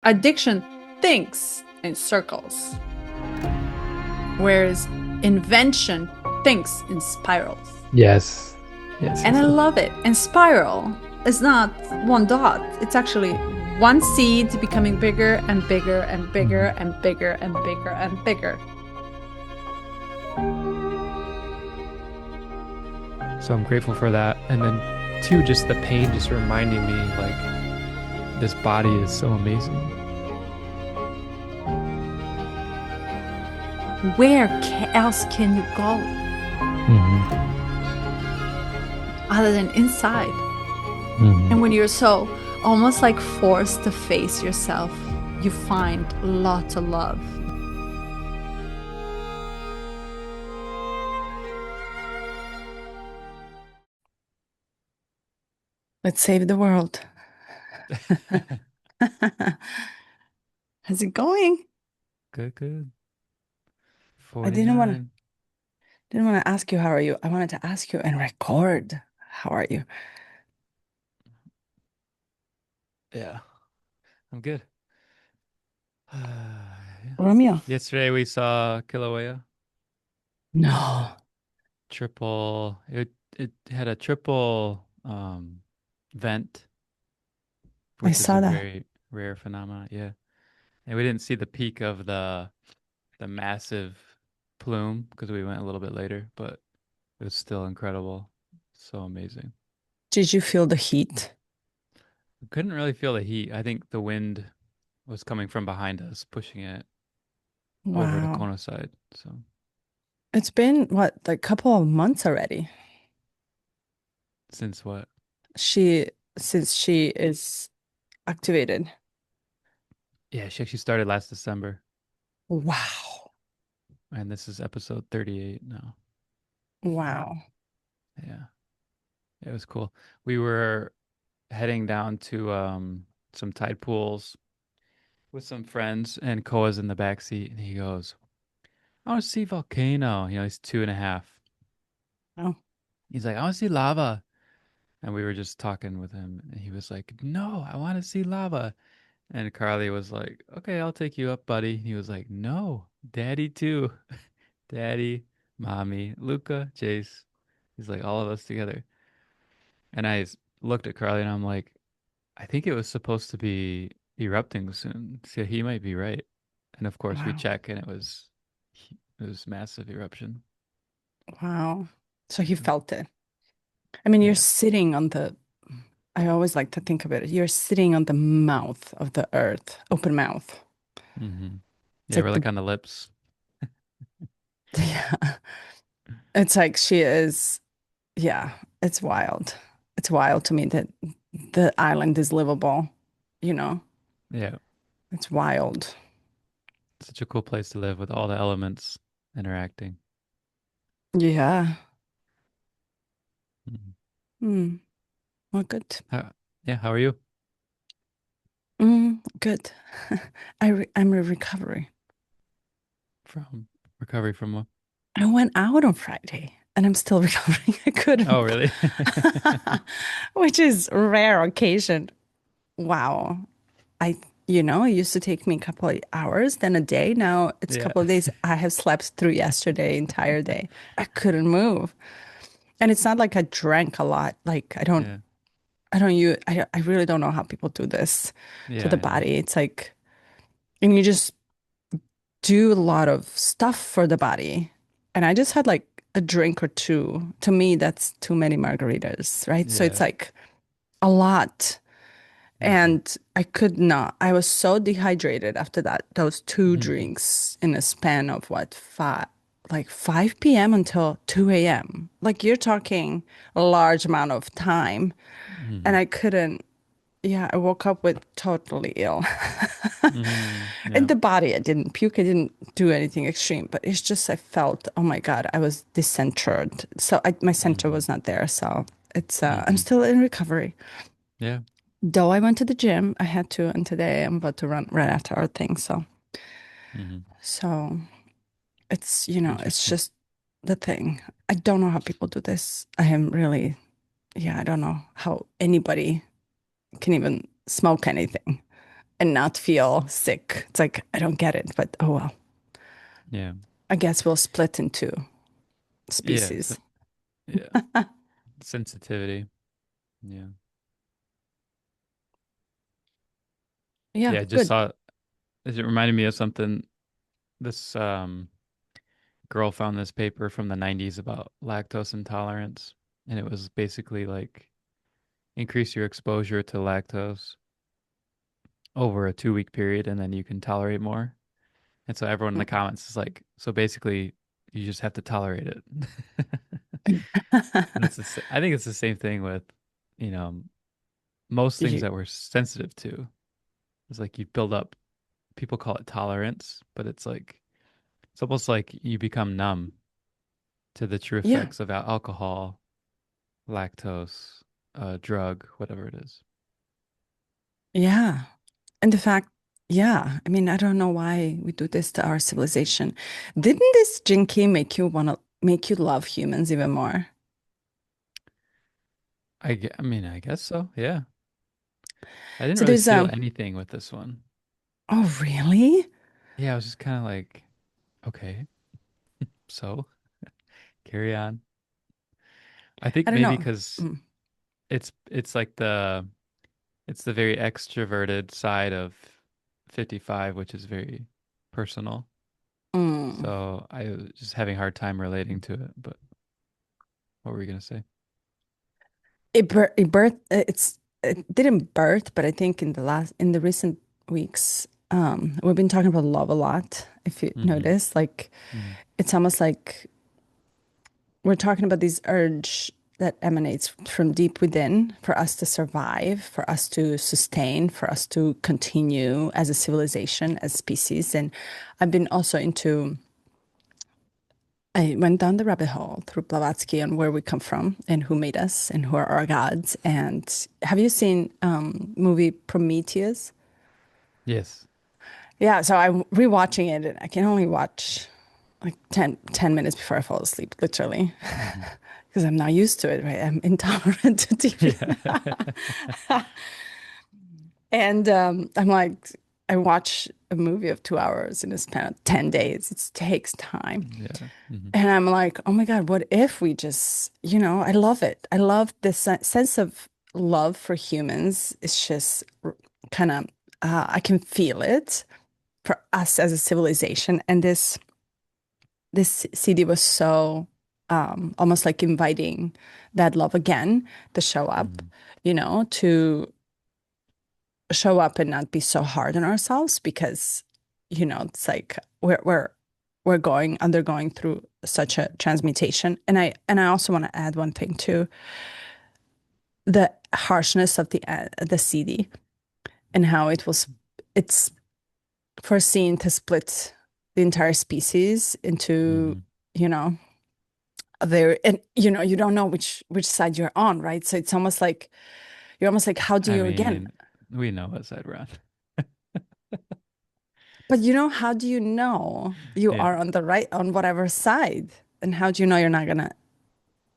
Addiction thinks in circles, whereas invention thinks in spirals. Yes. Yes, And yes, I yes. love it. And spiral is not one dot, it's actually one seed becoming bigger and bigger and bigger Mhm. and bigger and bigger and bigger. So I'm grateful for that. And then two, just the pain just reminding me like this body is so amazing. Where else can you go Hmm. other than inside? And Hmm. when you're so almost like forced to face yourself, you find lots of love. Let's save the world. How's it going? Good, good. I didn't want to 49. didn't want to ask you how are you. I wanted to ask you and record. How are you? Yeah, I'm good. Yeah. Romeo? Yesterday we saw Kilauea. No, Triple. It had a triple vent, I which is saw a that. very rare phenomenon. Yeah. And we didn't see the peak of the massive plume because we went a little bit later, but it was still incredible. So amazing. Did you feel the heat? We couldn't really feel the heat. I think the wind was coming from behind us, pushing it over to Wow. Kona side. So It's been what, like a couple of months already. since what? She since she is activated. Yeah, she actually started last December, Wow. and this is episode 38 now. Wow. Yeah, it was cool. We were heading down to some tide pools with some friends, and Koa's in the back seat, and he goes, "I want to see volcano." He's 2.5. Oh, He's like, "I want to see lava." And we were just talking with him, and he was like, "No, I want to see lava." And Carly was like, "Okay, I'll take you up, buddy." He was like, "No, daddy too." Daddy, mommy, Luca, Jace. He's like, all of us together. And looked at Carly and I'm like, I think it was supposed to be erupting soon. So he might be right. And of course we wow. check and it was massive eruption. Wow. So he Yeah. felt it. I mean, you're Yeah. sitting on the, I always like to think of it, you're sitting on the mouth of the earth, open mouth. Hmm. It's Yeah, like we're the, like on the lips. yeah, it's like she is, yeah, it's wild. It's wild to me that the island is livable, you know, Yeah. it's wild. Such a cool place to live with all the elements interacting. Yeah. Mhm. Mm, well, good. Yeah, how are you? Good. I'm in recovery. From recovery from what? I went out on Friday and I'm still recovering. I Oh, couldn't, really? which is rare occasion. Wow. I, it used to take me a couple of hours, then a day. Now it's a Yeah. couple of days. I have slept through yesterday, entire day. I couldn't move. And it's not like I drank a lot. Like Yeah. I really don't know how people do this to Yeah, the I know. body. It's like, and you just do a lot of stuff for the body. And I just had like a drink or two. To me, that's too many margaritas, right? So it's Yeah. like a lot. Hmm. And I could not. I was so dehydrated after that, those two Hmm. drinks in a span of what, like 5 p.m. until 2 a.m. Like you're talking a large amount of time. And Hmm. I couldn't, yeah, I woke up with totally ill. Hmm. In Yeah. the body, I didn't puke, I didn't do anything extreme, but it's just I felt, oh my God, I was decentered. So my center Hmm. was not there. So I'm Hmm. still in recovery. Yeah. Though I went to the gym, I had to, and today I'm about to run right after our thing. Hmm. So it's, it's Interesting. just the thing. I don't know how people do this. I am really, yeah, I don't know how anybody can even smoke anything. and not feel sick. It's like, I don't get it, but oh well. Yeah. I guess we'll split into Yeah. So, species. yeah. Sensitivity. Yeah. Yeah, Yeah. I just good. saw it reminded me of something. This girl found this paper from the 90s about lactose intolerance. And it was basically like increase your exposure to lactose over a 2 week period and then you can tolerate more. And so everyone in the comments is like, so basically you just have to tolerate it. And I think it's the same thing with, you know, most things You- that we're sensitive to. It's like you build up, people call it tolerance, but it's like, it's almost like you become numb to the true Yeah, effects of alcohol, lactose, drug, whatever it is. yeah. And the fact, yeah, I mean, I don't know why we do this to our civilization. Didn't this Jinky make you love humans even more? I mean, I guess so. Yeah. I didn't So really there's feel anything with this one. oh really? Yeah, I was just kind of like, okay, so carry on. I think I don't maybe know. because Mm, it's like it's the very extroverted side of 55, which is very personal. mm. So I was just having a hard time relating to it. But what were you gonna say? It birth it didn't birth, but I think in the recent weeks, we've been talking about love a lot. If you Mm-hmm. notice, like Mm-hmm. it's almost like we're talking about this urge that emanates from deep within for us to survive, for us to sustain, for us to continue as a civilization, as species. And I've been also into, I went down the rabbit hole through Blavatsky on where we come from and who made us and who are our gods. And have you seen movie Prometheus? Yes. Yeah, so I'm rewatching it and I can only watch like ten minutes before I fall asleep, literally. Mm-hmm. Because I'm not used to it, right? I'm intolerant to TV. Yeah. And I'm like, I watch a movie of 2 hours in a span of 10 days. It takes time. Yeah. Mm-hmm. And I'm like, oh my God, what if we just, I love it. I love this sense of love for humans. It's just kind of, I can feel it for us as a civilization. And this CD was so almost like inviting that love again to show up, Mm-hmm. to show up and not be so hard on ourselves because, it's like we're undergoing through such a transmutation. And I also want to add one thing too, the harshness of the CD and how it's foreseen to split the entire species into, Mm-hmm. you know, and you don't know which side you're on, right? So it's almost like you're almost like, how do I you again? mean, we know what side we're on. But how do you know you Yeah. are on the right on whatever side? And how do you know you're not gonna?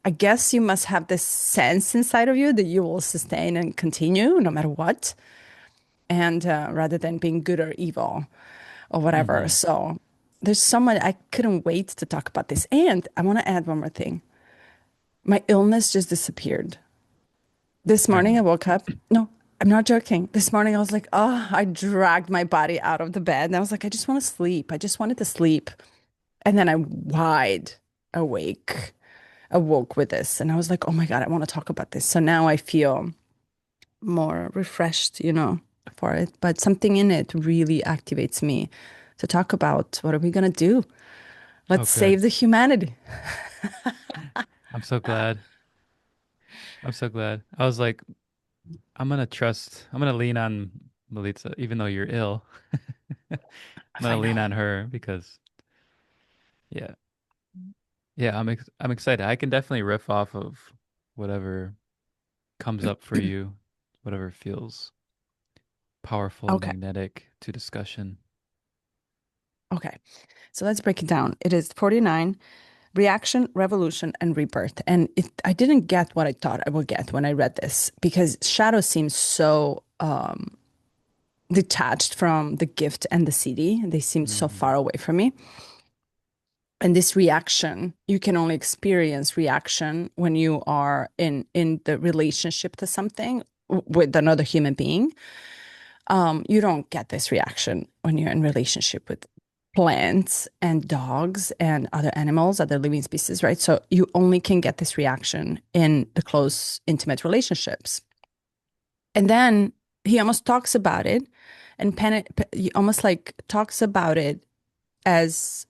I guess you must have this sense inside of you that you will sustain and continue no matter what, and rather than being good or evil or whatever. Mm-hmm. So there's so much. I couldn't wait to talk about this. And I want to add one more thing. My illness just disappeared. This I morning I know. woke up. No, I'm not joking. This morning I was like, oh, I dragged my body out of the bed and I was like, I just want to sleep. I just wanted to sleep. And then I wide awake, awoke with this. And I was like, oh my God, I want to talk about this. So now I feel more refreshed, for it. But something in it really activates me to talk about what are we going to do? Oh, Let's good. save the humanity. I'm so glad. I'm so glad. I was like, I'm gonna lean on Melitza, even though you're ill. I'm I gonna lean know. on her because, yeah, yeah, I'm excited. I can definitely riff off of whatever comes up for you, whatever feels powerful, Okay. magnetic to discussion. Okay. So let's break it down. It is 49 reaction, revolution, and rebirth. And I didn't get what I thought I would get when I read this because shadow seems so detached from the gift and the CD. They seemed so Hmm. far away from me. And this reaction, you can only experience reaction when you are in the relationship to something with another human being. You don't get this reaction when you're in relationship with plants and dogs and other animals, other living species, right? So you only can get this reaction in the close, intimate relationships. And then he almost talks about it and he almost like talks about it as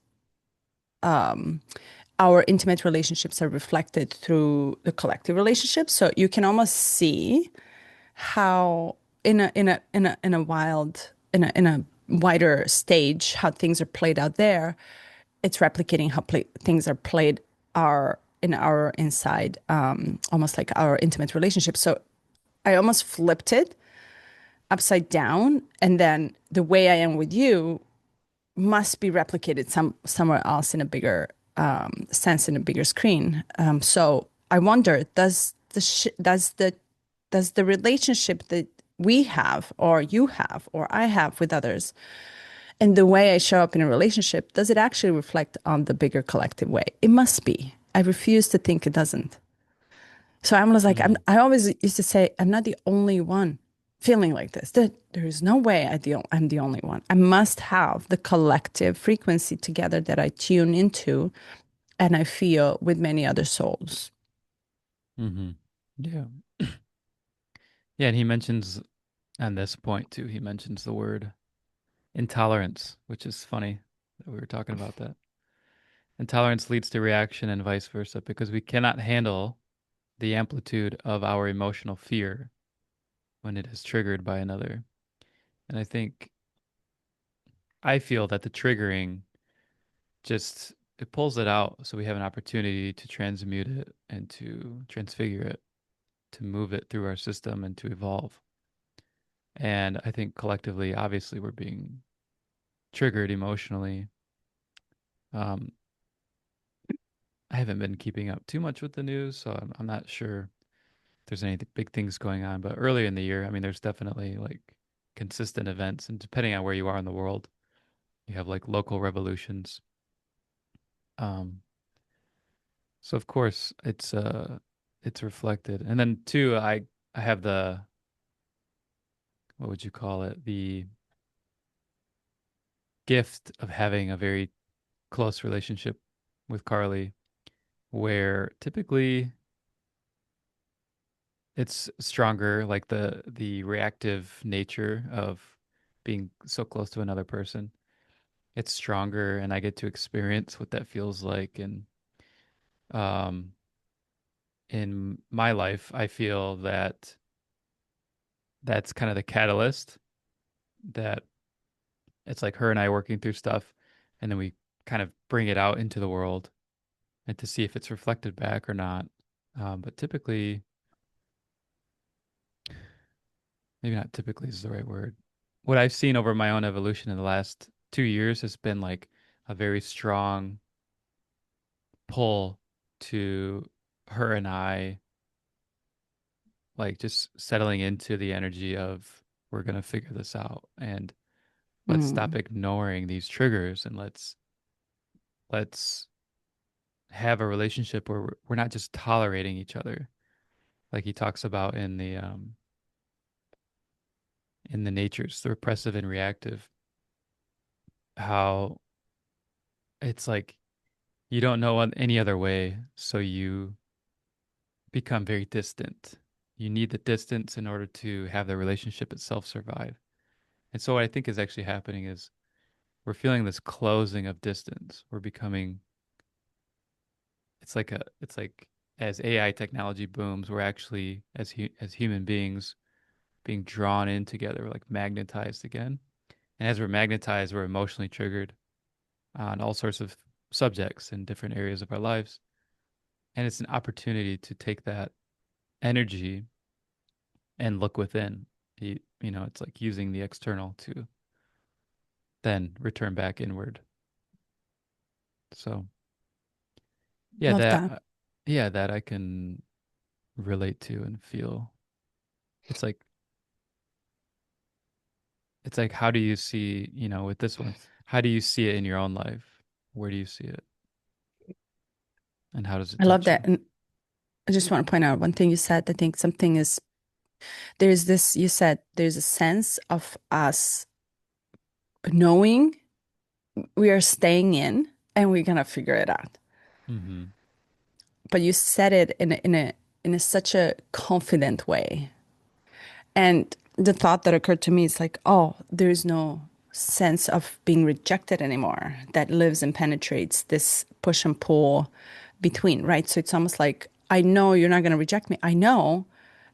our intimate relationships are reflected through the collective relationships. So you can almost see how in a wild in a wider stage how things are played out there. It's replicating how things are played are in our inside, almost like our intimate relationship. So I almost flipped it upside down, and then the way I am with you must be replicated somewhere else in a bigger sense, in a bigger screen. So I wonder, does the relationship that we have, or you have, or I have with others, and the way I show up in a relationship, does it actually reflect on the bigger collective way? It must be. I refuse to think it doesn't. So I was like, Hmm. I always used to say, I'm not the only one feeling like this. There is no way I'm the only one. I must have the collective frequency together that I tune into and I feel with many other souls. Hmm. Yeah. Yeah, and he mentions on this point too, he mentions the word intolerance, which is funny that we were talking about that. Intolerance leads to reaction and vice versa because we cannot handle the amplitude of our emotional fear when it is triggered by another. And I feel that the triggering just it pulls it out so we have an opportunity to transmute it and to transfigure it, to move it through our system and to evolve. And I think collectively, obviously, we're being triggered emotionally. Um, I haven't been keeping up too much with the news, so I'm not sure if there's any big things going on. But earlier in the year, I mean, there's definitely like consistent events, and depending on where you are in the world, you have like local revolutions. Um, so of course, it's reflected. And then two, I have the what would you call it? The gift of having a very close relationship with Carly, where typically it's stronger, like the reactive nature of being so close to another person. It's stronger, and I get to experience what that feels like. And um, in my life, I feel that that's kind of the catalyst that it's like her and I working through stuff, and then we kind of bring it out into the world and to see if it's reflected back or not. But typically, maybe not typically is the right word. What I've seen over my own evolution in the last 2 years has been like a very strong pull to her and I, like just settling into the energy of we're going to figure this out and let's stop Mm. ignoring these triggers and let's have a relationship where we're not just tolerating each other like he talks about in the natures, the repressive and reactive, how it's like you don't know any other way, so you become very distant. You need the distance in order to have the relationship itself survive. And so what I think is actually happening is we're feeling this closing of distance. We're becoming it's like as AI technology booms, we're actually as human beings being drawn in together, like magnetized again. And as we're magnetized, we're emotionally triggered on all sorts of subjects in different areas of our lives. And it's an opportunity to take that energy and look within. It's like using the external to then return back inward. So yeah, Love that. that I can relate to and feel. It's like it's like, how do you see, with this one, how do you see it in your own life? Where do you see it? And how does it I love touch that. you? And I just want to point out one thing you said. I think something is there's this, you said there's a sense of us knowing we are staying in and we're gonna figure it out. Mm-hmm. But you said it in a such a confident way. And the thought that occurred to me is like, oh, there is no sense of being rejected anymore that lives and penetrates this push and pull between, right? So it's almost like, I know you're not going to reject me. I know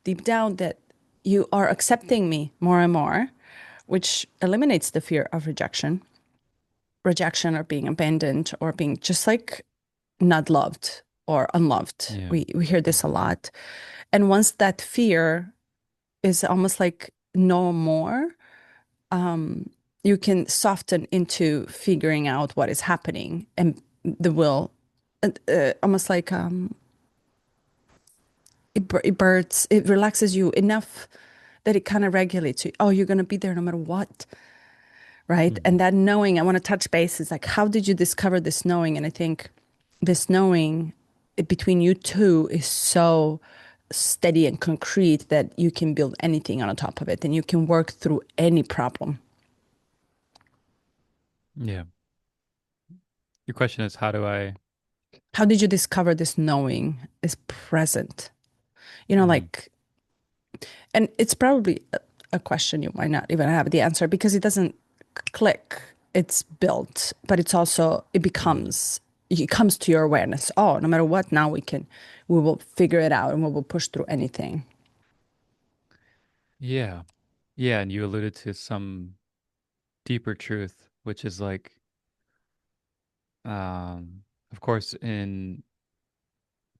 deep down that you are accepting me more and more, which eliminates the fear of rejection or being abandoned or being just like not loved or unloved. Yeah. We hear this a lot. And once that fear is almost like no more, you can soften into figuring out what is happening and the will, almost like it relaxes you enough that it kind of regulates you. Oh, you're going to be there no matter what, right? Mm-hmm. And that knowing, I want to touch base is like, how did you discover this knowing? And I think this knowing between you two is so steady and concrete that you can build anything on top of it and you can work through any problem. Yeah. Your question is, how do I? How did you discover this knowing is present? Mm-hmm. Like, and it's probably a question you might not even have the answer because it doesn't click. It's built, but it's also, it comes to your awareness. Oh, no matter what, now we will figure it out and we will push through anything. Yeah. Yeah. And you alluded to some deeper truth, which is like, of course, in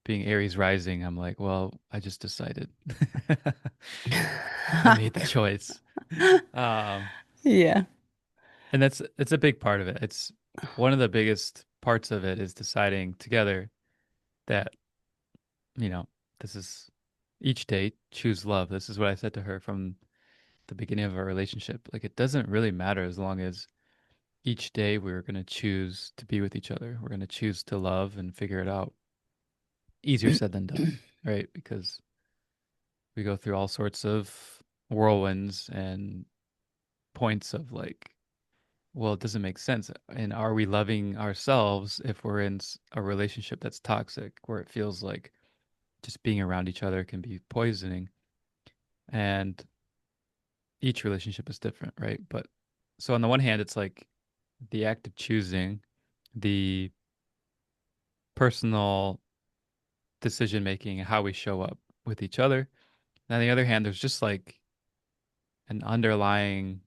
being Aries rising, I'm like, well, I just decided. I made the choice. Um, Yeah. and that's it's a big part of it. It's one of the biggest parts of it is deciding together that, you know, this is each day choose love. This is what I said to her from the beginning of our relationship. Like it doesn't really matter as long as each day we're going to choose to be with each other. We're going to choose to love and figure it out. Easier said than done, right? Because we go through all sorts of whirlwinds and points of like, well, it doesn't make sense. And are we loving ourselves if we're in a relationship that's toxic, where it feels like just being around each other can be poisoning? And each relationship is different, right? But so on the one hand, it's like the act of choosing, the personal decision making, how we show up with each other. And on the other hand, there's just like an underlying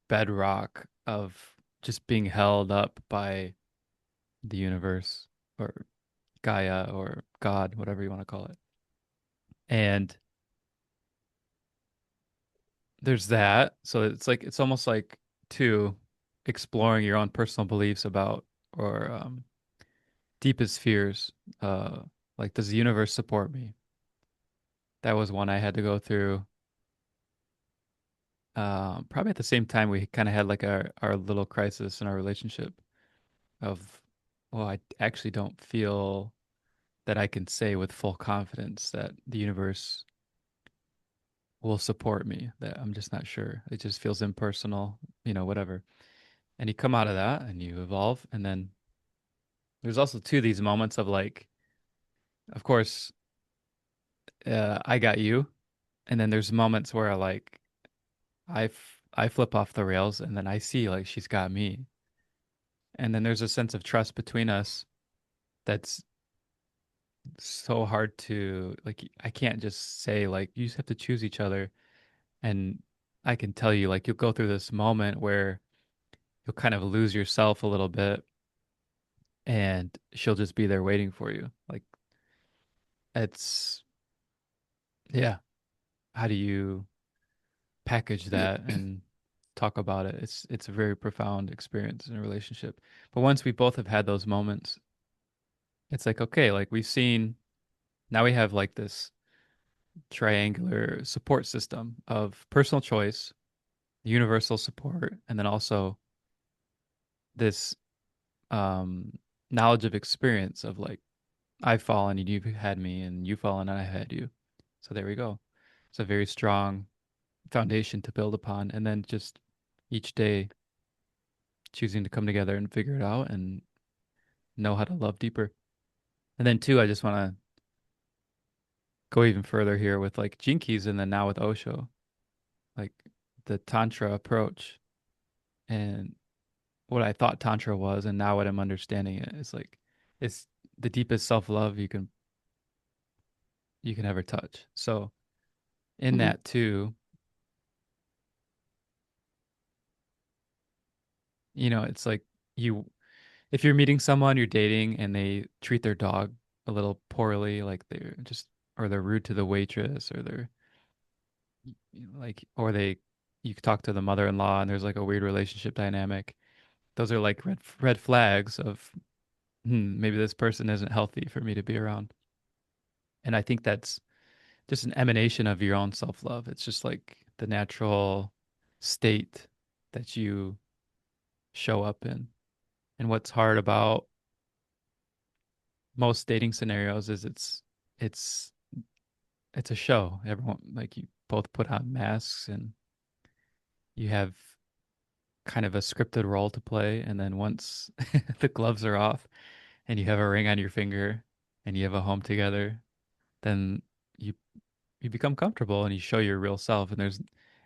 bedrock of just being held up by the universe or Gaia or God, whatever you want to call it. And there's that. So it's like it's almost like two, exploring your own personal beliefs about or deepest fears. Uh, like, does the universe support me? That was one I had to go through. Probably at the same time we kind of had like our little crisis in our relationship of, well, I actually don't feel that I can say with full confidence that the universe will support me. That I'm just not sure. It just feels impersonal, whatever. And you come out of that and you evolve. And then there's also too these moments of like, of course, I got you. And then there's moments where like I flip off the rails and then I see like she's got me. And then there's a sense of trust between us that's so hard to like I can't just say like you just have to choose each other. And I can tell you like you'll go through this moment where you'll kind of lose yourself a little bit and she'll just be there waiting for you. Like it's yeah, how do you package that and talk about it? It's a very profound experience in a relationship. But once we both have had those moments, it's like okay, like we've seen now we have like this triangular support system of personal choice, universal support, and then also this um knowledge of experience of like I've fallen and you've had me, and you've fallen and I had you. So there we go. It's a very strong foundation to build upon, and then just each day choosing to come together and figure it out and know how to love deeper. And then two, I just want to go even further here with like Jinkies and then now with Osho, like the Tantra approach and what I thought Tantra was and now what I'm understanding it is like it's the deepest self-love you can ever touch. So in Mhm. that too, it's like you if you're meeting someone, you're dating and they treat their dog a little poorly, like they're just or they're rude to the waitress or they're like or they you talk to the mother-in-law and there's like a weird relationship dynamic. Those are like red flags of maybe this person isn't healthy for me to be around. And I think that's just an emanation of your own self-love. It's just like the natural state that you show up in. And what's hard about most dating scenarios is it's it's a show. Everyone like you both put on masks and you have kind of a scripted role to play and then once the gloves are off and you have a ring on your finger and you have a home together, then you you become comfortable and you show your real self and there's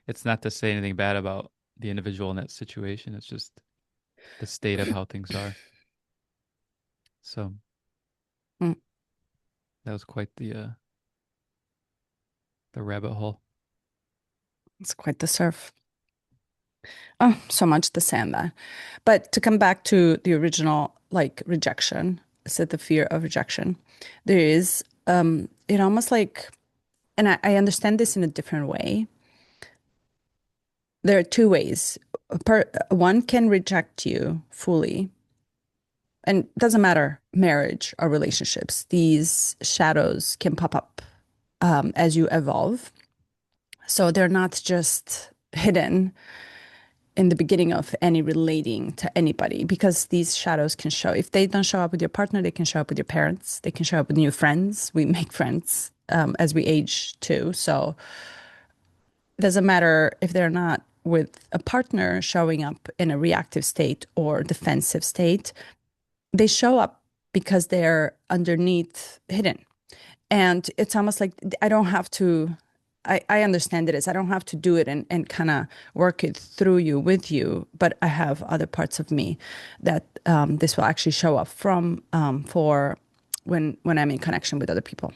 it's not to say anything bad about the individual in that situation. It's just the state of how things are. So Mm. that was quite the rabbit hole. It's quite the surf. Oh, so much to say on that. But to come back to the original, like rejection, said the fear of rejection, there is, it almost like, and I understand this in a different way. There are two ways. One can reject you fully, and it doesn't matter marriage or relationships. These shadows can pop up as you evolve. So they're not just hidden in the beginning of any relating to anybody because these shadows can show. If they don't show up with your partner, they can show up with your parents. They can show up with new friends. We make friends as we age too. So it doesn't matter if they're not with a partner showing up in a reactive state or defensive state. They show up because they're underneath hidden. And it's almost like I don't have to, I understand it is, I don't have to do it and kind of work it through you with you, but I have other parts of me that this will actually show up from for when I'm in connection with other people.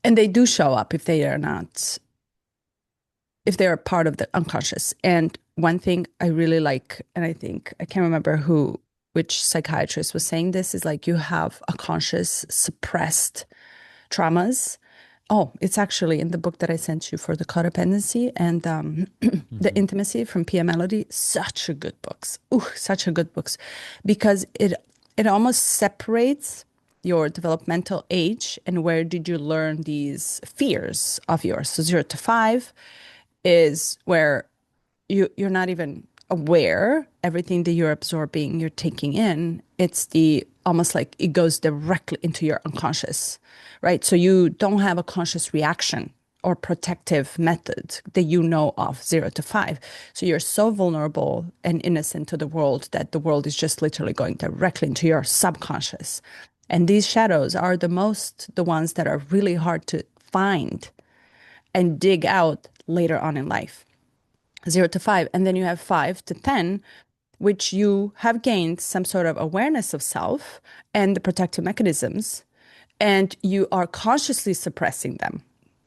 And they do show up if they are not, if they are part of the unconscious. And one thing I really like, and I think I can't remember which psychiatrist was saying this, is like you have a conscious suppressed traumas. Oh, it's actually in the book that I sent you for the codependency and the Mm-hmm. intimacy from Pia Melody. Such a good books. Ooh, such a good books, because it almost separates your developmental age and where did you learn these fears of yours. So 0 to 5 is where you're not even aware everything that you're absorbing, you're taking in. It's the almost like it goes directly into your unconscious, right? So you don't have a conscious reaction or protective method that you know of 0 to 5. So you're so vulnerable and innocent to the world that the world is just literally going directly into your subconscious. And these shadows are the ones that are really hard to find and dig out later on in life. 0 to 5. And then you have 5 to 10, which you have gained some sort of awareness of self and the protective mechanisms, and you are consciously suppressing them.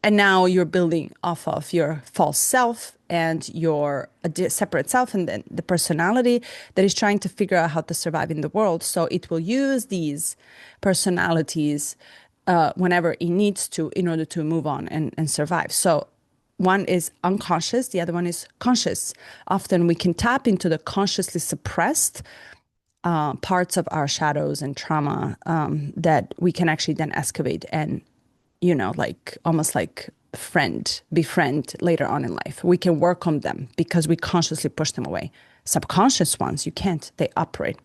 And now you're building off of your false self and your separate self, and then the personality that is trying to figure out how to survive in the world. So it will use these personalities whenever it needs to in order to move on and survive. So one is unconscious, the other one is conscious. Often we can tap into the consciously suppressed parts of our shadows and trauma that we can actually then excavate and, like almost like befriend later on in life. We can work on them because we consciously push them away. Subconscious ones, you can't, they operate.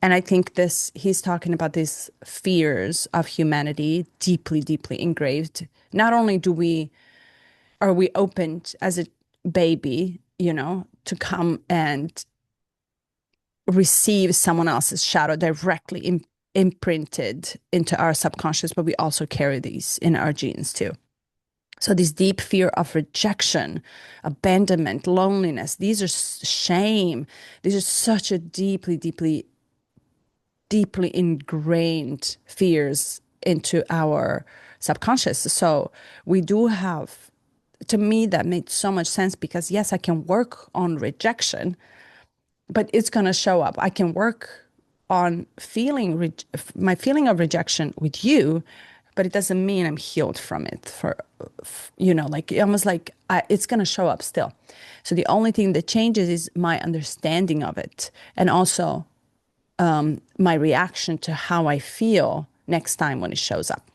And I think this, he's talking about these fears of humanity deeply, deeply engraved. Not only are we opened as a baby, to come and receive someone else's shadow directly imprinted into our subconscious, but we also carry these in our genes too. So this deep fear of rejection, abandonment, loneliness, these are shame. These are such a deeply, deeply, deeply ingrained fears into our subconscious. So we do have, to me, that made so much sense because yes, I can work on rejection, but it's going to show up. I can work on my feeling of rejection with you, but it doesn't mean I'm healed from it. Like almost like it's going to show up still. So the only thing that changes is my understanding of it, and also my reaction to how I feel next time when it shows up.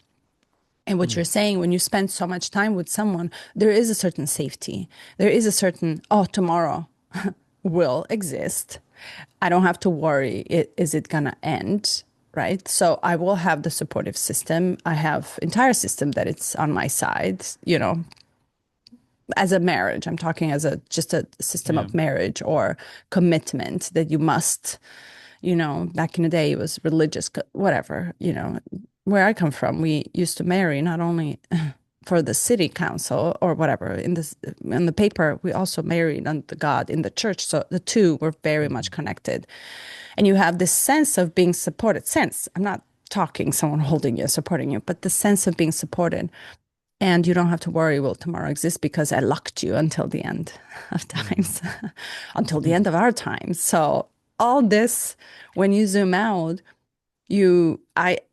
And what Mm. you're saying, when you spend so much time with someone, there is a certain safety. There is a certain, oh, tomorrow will exist. I don't have to worry, is it going to end? Right. So I will have the supportive system. I have entire system that it's on my side, as a marriage. I'm talking as just a system Yeah. of marriage or commitment that you must, back in the day it was religious, whatever, where I come from, we used to marry not only for the city council or whatever in the paper, we also married unto God in the church. So the two were very much Hmm. connected. And you have this sense of being supported. I'm not talking someone holding you, supporting you, but the sense of being supported. And you don't have to worry, will tomorrow exist because I locked you until the end of Hmm. times, until the end of our times. So all this, when you zoom out,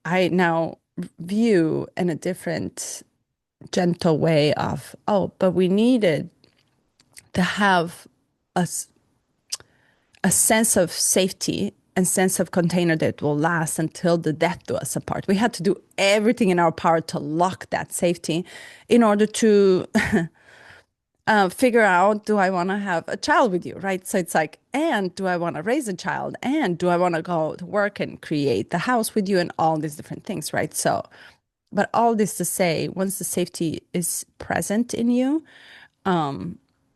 I now view in a different, gentle way of, oh, but we needed to have a, a sense of safety and sense of container that will last until the death do us apart. We had to do everything in our power to lock that safety in order to figure out, do I want to have a child with you, right? So it's like, and do I want to raise a child? And do I want to go to work and create the house with you and all these different things, right? So, but all this to say, once the safety is present in you,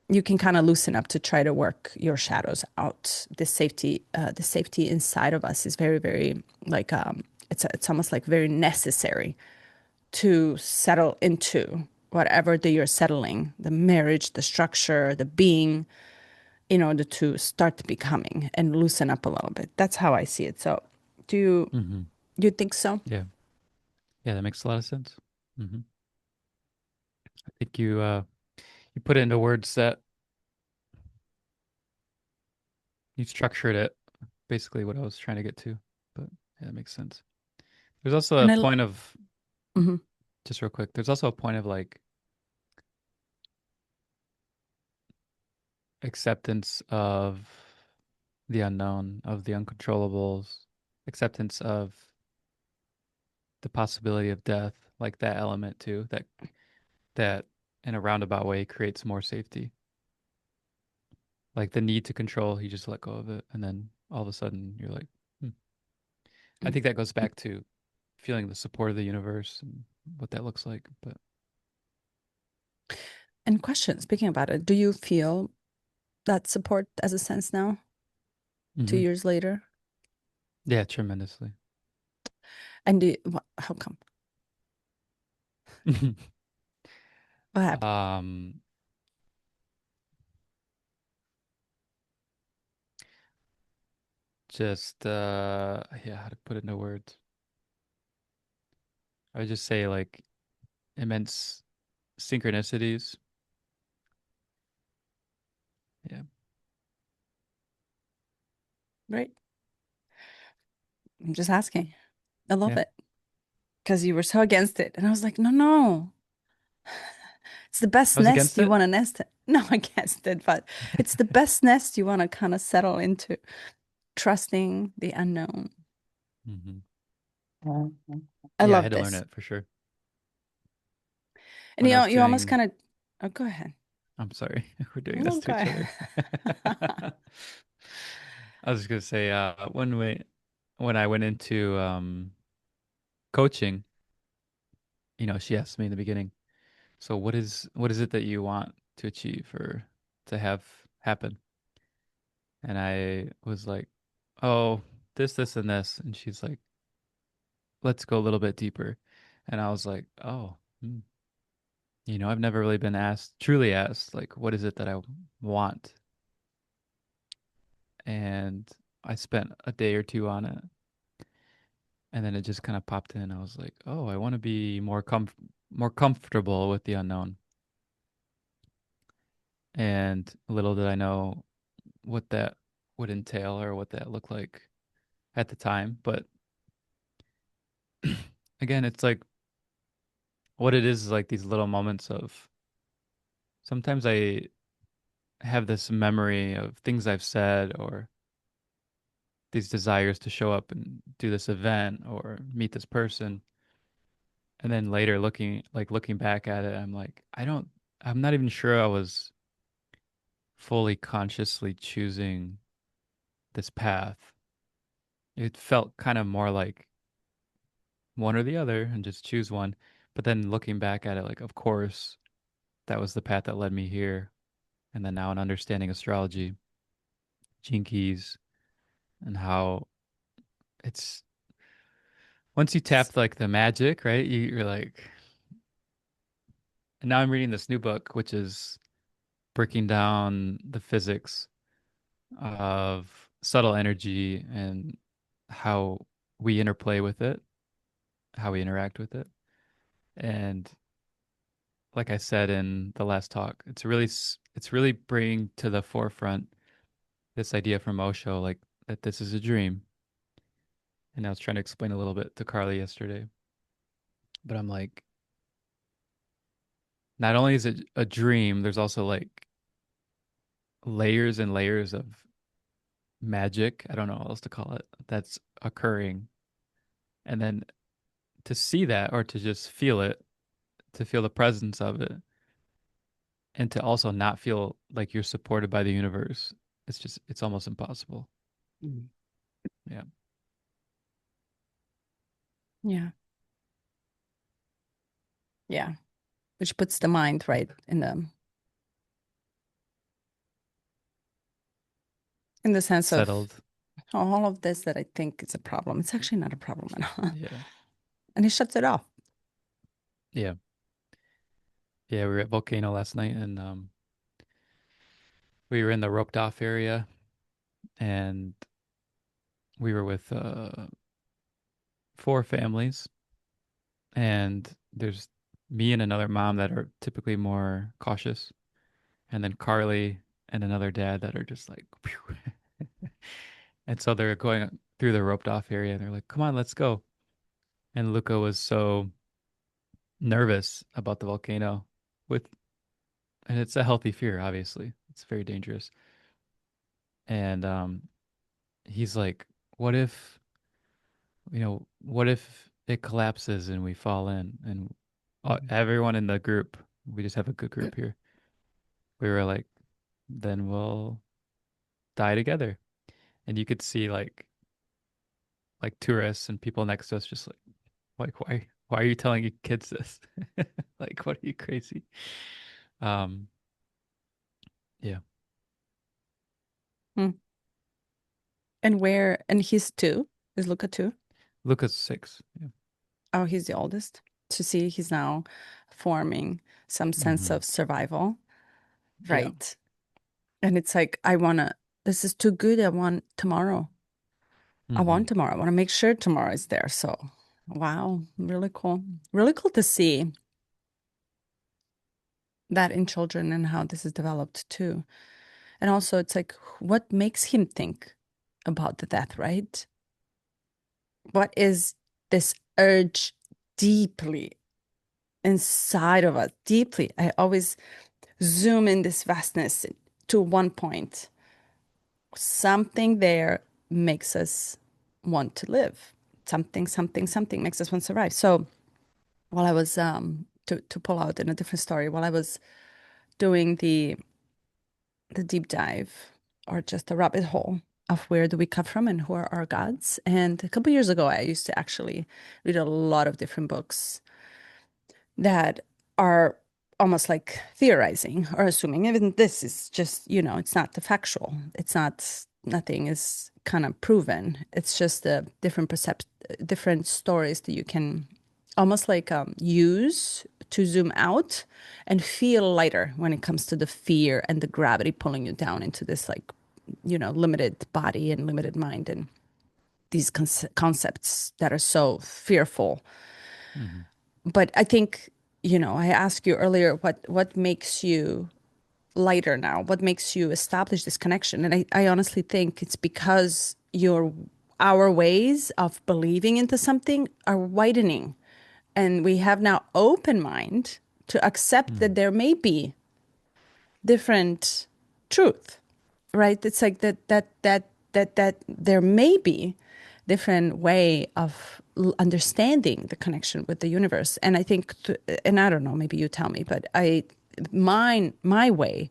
you can kind of loosen up to try to work your shadows out. The safety inside of us is very, very like it's almost like very necessary to settle into whatever that you're settling, the marriage, the structure, the being, in order to start becoming and loosen up a little bit. That's how I see it. So, do you Hmm. do you think so? Yeah. Yeah, that makes a lot of sense. Hmm. I think you put it into words that you structured it, basically what I was trying to get to. But yeah, that makes sense. There's also a And point of mhm. just real quick. There's also a point of like acceptance of the unknown, of the uncontrollables, acceptance of the possibility of death, like that element too, that in a roundabout way creates more safety. Like the need to control, you just let go of it, and then all of a sudden you're like, hmm. I think that goes back to feeling the support of the universe and what that looks like. But And question, speaking about it, do you feel that support as a sense now, two hmm, years later? yeah, tremendously. And how come? What happened? um, just yeah, how to put it into words? I would just say like immense synchronicities. Yeah, Right. I'm just asking. I love yeah. it because you were so against it. And I was like, no, no. It's the best I was nest against you it. want to nest in. No, against it, but it's the best nest you want to kind of settle into, trusting the unknown. Hmm. Mhm. I Yeah, I love had to learn this. it for sure. And when I was you almost doing, kind of, oh, go ahead. I'm sorry, we're doing this No, to go each ahead. other. I was just gonna say, when I went into coaching, she asked me in the beginning, so what is it that you want to achieve or to have happen? And I was like, oh, this, and this. And she's like, let's go a little bit deeper. And I was like, oh, I've never really been truly asked, like, what is it that I want? And I spent a day or two on it. And then it just kind of popped in. I was like, oh, I want to be more comfortable with the unknown. And little did I know what that would entail or what that looked like at the time. But again, it's like what it is like these little moments of sometimes I have this memory of things I've said or these desires to show up and do this event or meet this person. And then later looking back at it, I'm like, I'm not even sure I was fully consciously choosing this path. It felt kind of more like one or the other and just choose one. But then looking back at it, like, of course, that was the path that led me here. And then now in understanding astrology, gene keys, and how it's once you tap like the magic, right? You're like, and now I'm reading this new book, which is breaking down the physics of subtle energy and how we interplay with it, how we interact with it. And like I said in the last talk, it's really bringing to the forefront this idea from Osho, like that this is a dream. And I was trying to explain a little bit to Carly yesterday, but I'm like, not only is it a dream, there's also like layers and layers of magic. I don't know what else to call it. That's occurring. And then to see that or to just feel it, to feel the presence of it, and to also not feel like you're supported by the universe, it's almost impossible. Mm. Yeah. Yeah. Yeah. Which puts the mind right in the sense of Settled. all of this that I think is a problem. It's actually not a problem at all. Yeah. And it shuts it off. Yeah. Yeah. We were at Volcano last night and we were in the roped off area and we were with four families and there's me and another mom that are typically more cautious, and then Carly and another dad that are just like, phew. And so they're going through the roped off area, and they're like, "Come on, let's go." And Luca was so nervous about the volcano, with, and it's a healthy fear, obviously. It's very dangerous. And he's like, what if it collapses and we fall in?" And Mhm. everyone in the group, we just have a good group here. We were like, then we'll die together. And you could see like tourists and people next to us just why are you telling your kids this? Like, what are you crazy? Um, yeah. Hmm. And he's two. Is Luca two? Lucas 6. Yeah. Oh, he's the oldest. To see he's now forming some sense Mm-hmm. of survival. Yeah. Right. And it's like, this is too good. I Mm-hmm. want tomorrow. I want to make sure tomorrow is there. So, wow, really cool. Really cool to see that in children and how this is developed too. And also, it's like, what makes him think about the death, right? What is this urge deeply inside of us? Deeply. I always zoom in this vastness to one point. Something there makes us want to live. Something makes us want to survive. So while I was to pull out in a different story. While I was doing the deep dive, or just the rabbit hole of where do we come from and who are our gods. And a couple years ago, I used to actually read a lot of different books that are almost like theorizing or assuming. Even this is just, it's not the factual. It's not, nothing is kind of proven. It's just a different stories that you can almost like use to zoom out and feel lighter when it comes to the fear and the gravity pulling you down into this like, limited body and limited mind and these concepts that are so fearful. Hmm. But I think, I asked you earlier what makes you lighter now? What makes you establish this connection? And I honestly think it's because our ways of believing into something are widening. And we have now open mind to accept that Mm. there may be different truth, right? It's like that there may be different way of understanding the connection with the universe. And I think, and I don't know, maybe you tell me, but my way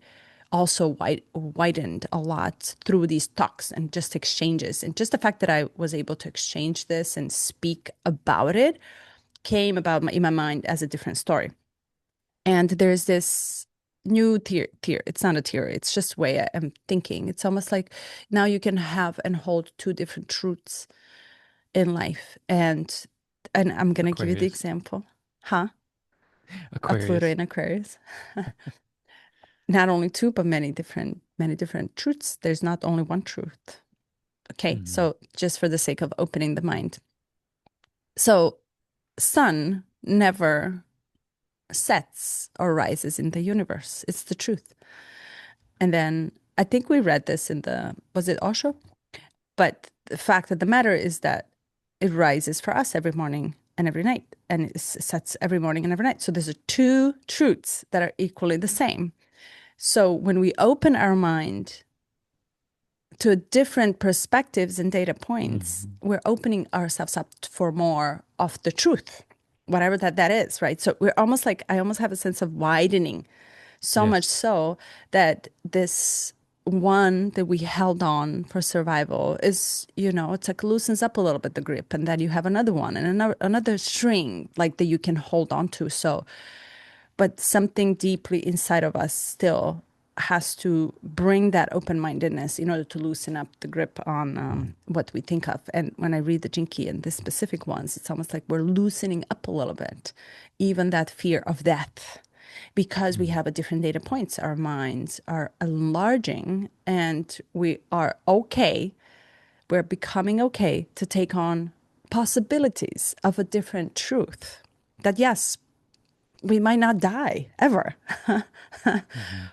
also widened a lot through these talks and just exchanges. And just the fact that I was able to exchange this and speak about it came about in my mind as a different story. And there's this new tier. It's not a tier. It's just way I am thinking. It's almost like now you can have and hold two different truths in life. And I'm gonna give you the Aquarius. example, huh? A Pluto Aquarius. in Aquarius. Not only two, but many different truths. There's not only one truth. Okay, Hmm. so just for the sake of opening the mind. So sun never sets or rises in the universe. It's the truth. And then I think we read this in was it Osho? But the fact of the matter is that it rises for us every morning and every night, and it sets every morning and every night. So there's two truths that are equally the same. So when we open our mind to different perspectives and data points, Hmm. we're opening ourselves up for more of the truth, whatever that is, right? So we're almost like, I almost have a sense of widening, so much Yes. so that this one that we held on for survival is, it's like loosens up a little bit the grip, and then you have another one and another string like that you can hold on to. So but something deeply inside of us still has to bring that open-mindedness in order to loosen up the grip on what we think of. And when I read the Jinky and the specific ones, it's almost like we're loosening up a little bit, even that fear of death, because we Mm. have a different data points. Our minds are enlarging, and we are okay. We're becoming okay to take on possibilities of a different truth. That yes, we might not die ever, Hmm.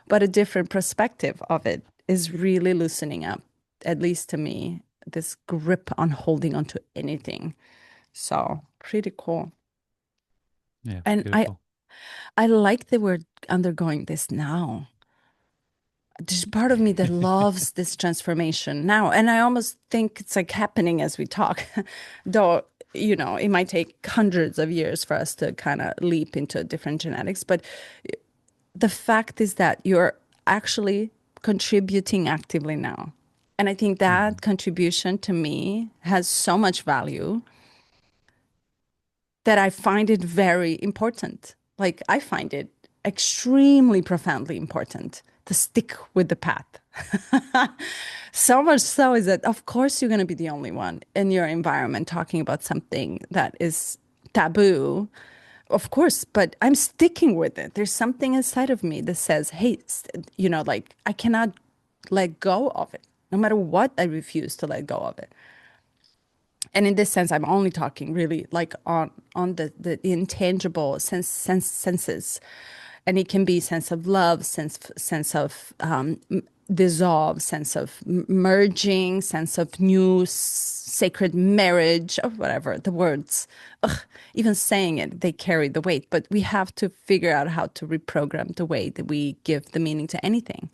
but a different perspective of it is really loosening up, at least to me, this grip on holding onto anything. So pretty cool. Yeah. And Beautiful. I like that we're undergoing this now. There's part of me that loves this transformation now. And I almost think it's like happening as we talk, though, it might take hundreds of years for us to kind of leap into different genetics. But the fact is that you're actually contributing actively now. And I think that Hmm. contribution to me has so much value that I find it very important. Like, I find it extremely profoundly important to stick with the path. So much so is that, of course, you're going to be the only one in your environment talking about something that is taboo. Of course, but I'm sticking with it. There's something inside of me that says, hey, like I cannot let go of it. No matter what, I refuse to let go of it. And in this sense, I'm only talking really like on the intangible senses, and it can be sense of love, sense of dissolve, sense of merging, sense of new sacred marriage, or whatever the words. Ugh, even saying it, they carry the weight. But we have to figure out how to reprogram the way that we give the meaning to anything.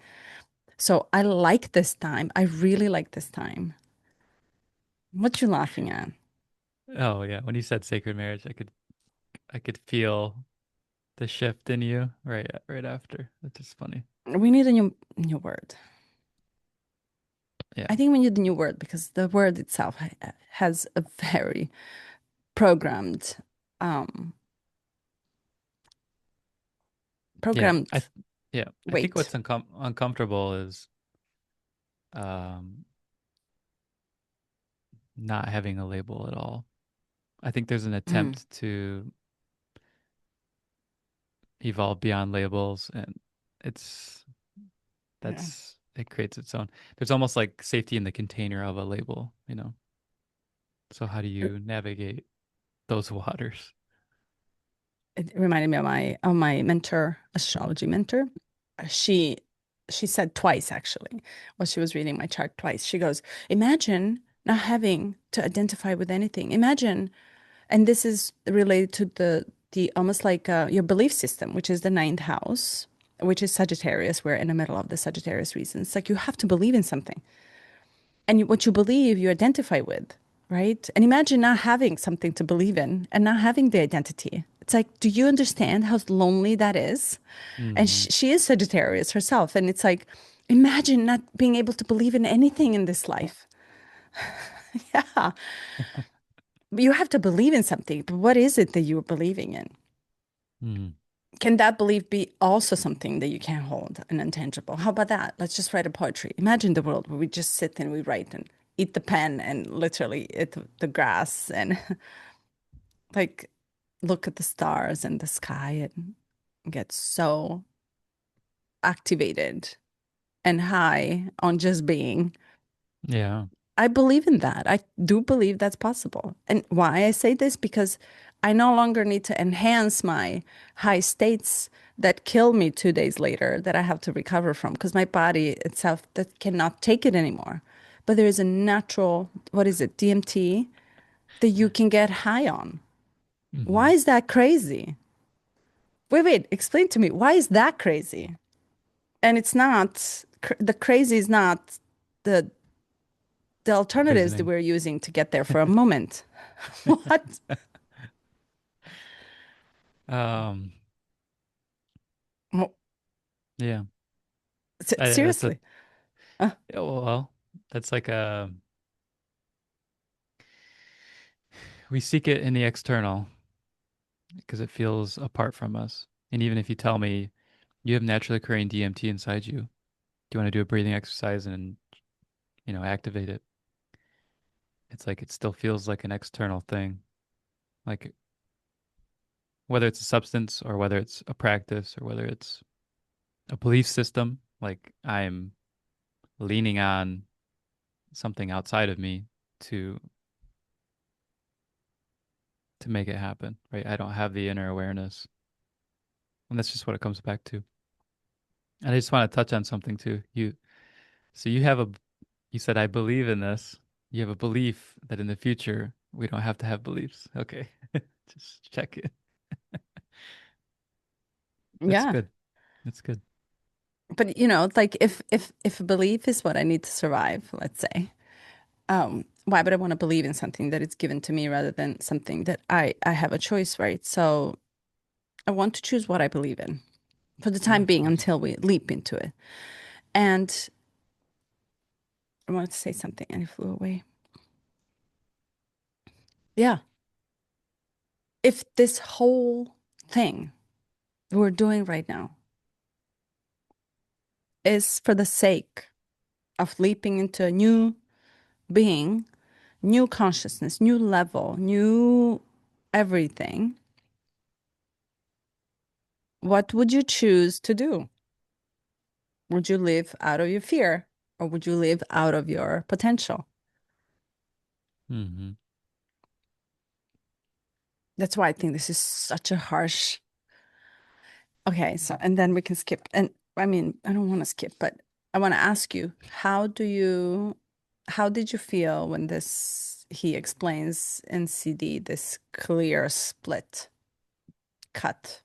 So I like this time. I really like this time. What you laughing at? Oh yeah. When you said sacred marriage, I could feel. the shift in you right after. That's just funny. We need a new word. Yeah. I think we need a new word because the word itself has a very programmed, um, Yeah. programmed Yeah. I think weight. what's uncomfortable is um not having a label at all. I think there's an Mm, attempt to evolve beyond labels, and it's yeah. that's it creates its own. There's almost like safety in the container of a label, you know. So how do you navigate those waters? It reminded me of my mentor, astrology mentor. She she said twice actually, while she was reading my chart twice. She goes, "Imagine not having to identify with anything. Imagine," and this is related to the almost like your belief system, which is the ninth house, which is Sagittarius. We're in the middle of the Sagittarius reason. It's like you have to believe in something, and what you believe, you identify with, right? And imagine not having something to believe in and not having the identity. It's like, do you understand how lonely that is? And Hmm. she is Sagittarius herself. And it's like, imagine not being able to believe in anything in this life. Yeah. But you have to believe in something. But what is it that you're believing in? Hmm. Can that belief be also something that you can't hold and intangible? How about that? Let's just write a poetry. Imagine the world where we just sit and we write and eat the pen and literally eat the grass and like look at the stars and the sky and get so activated and high on just being. Yeah. I believe in that. I do believe that's possible. And why I say this? Because I no longer need to enhance my high states that kill me 2 days later that I have to recover from because my body itself that cannot take it anymore. But there is a natural, what is it, DMT that you can get high on. Why Hmm. is that crazy? Wait, explain to me. Why is that crazy? And it's not, the crazy is not the the alternatives that Reasoning. we're using to get there for a moment. What? Um, Well, yeah. That's a seriously. Uh, yeah, well, that's like a we seek it in the external because it feels apart from us. And even if you tell me you have naturally occurring DMT inside you, do you want to do a breathing exercise and activate it? It's like it still feels like an external thing, like whether it's a substance or whether it's a practice or whether it's a belief system. Like I'm leaning on something outside of me to to make it happen, right? I don't have the inner awareness, and that's just what it comes back to. And I just want to touch on something too. So you said I believe in this. You have a belief that in the future we don't have to have beliefs. Okay, just check it. That's yeah. good. That's good. But like if a belief is what I need to survive, let's say, why would I want to believe in something that is given to me rather than something that I have a choice, right? So I want to choose what I believe in for the Yeah, time of being course. until we leap into it. And I wanted to say something and it flew away. Yeah. If this whole thing we're doing right now is for the sake of leaping into a new being, new consciousness, new level, new everything, what would you choose to do? Would you live out of your fear or would you live out of your potential? Hmm. That's why I think this is such a harsh. Okay, so and then we can skip. And I mean, I don't want to skip, but I want to ask you, how did you feel when this, he explains in CD, this clear split cut?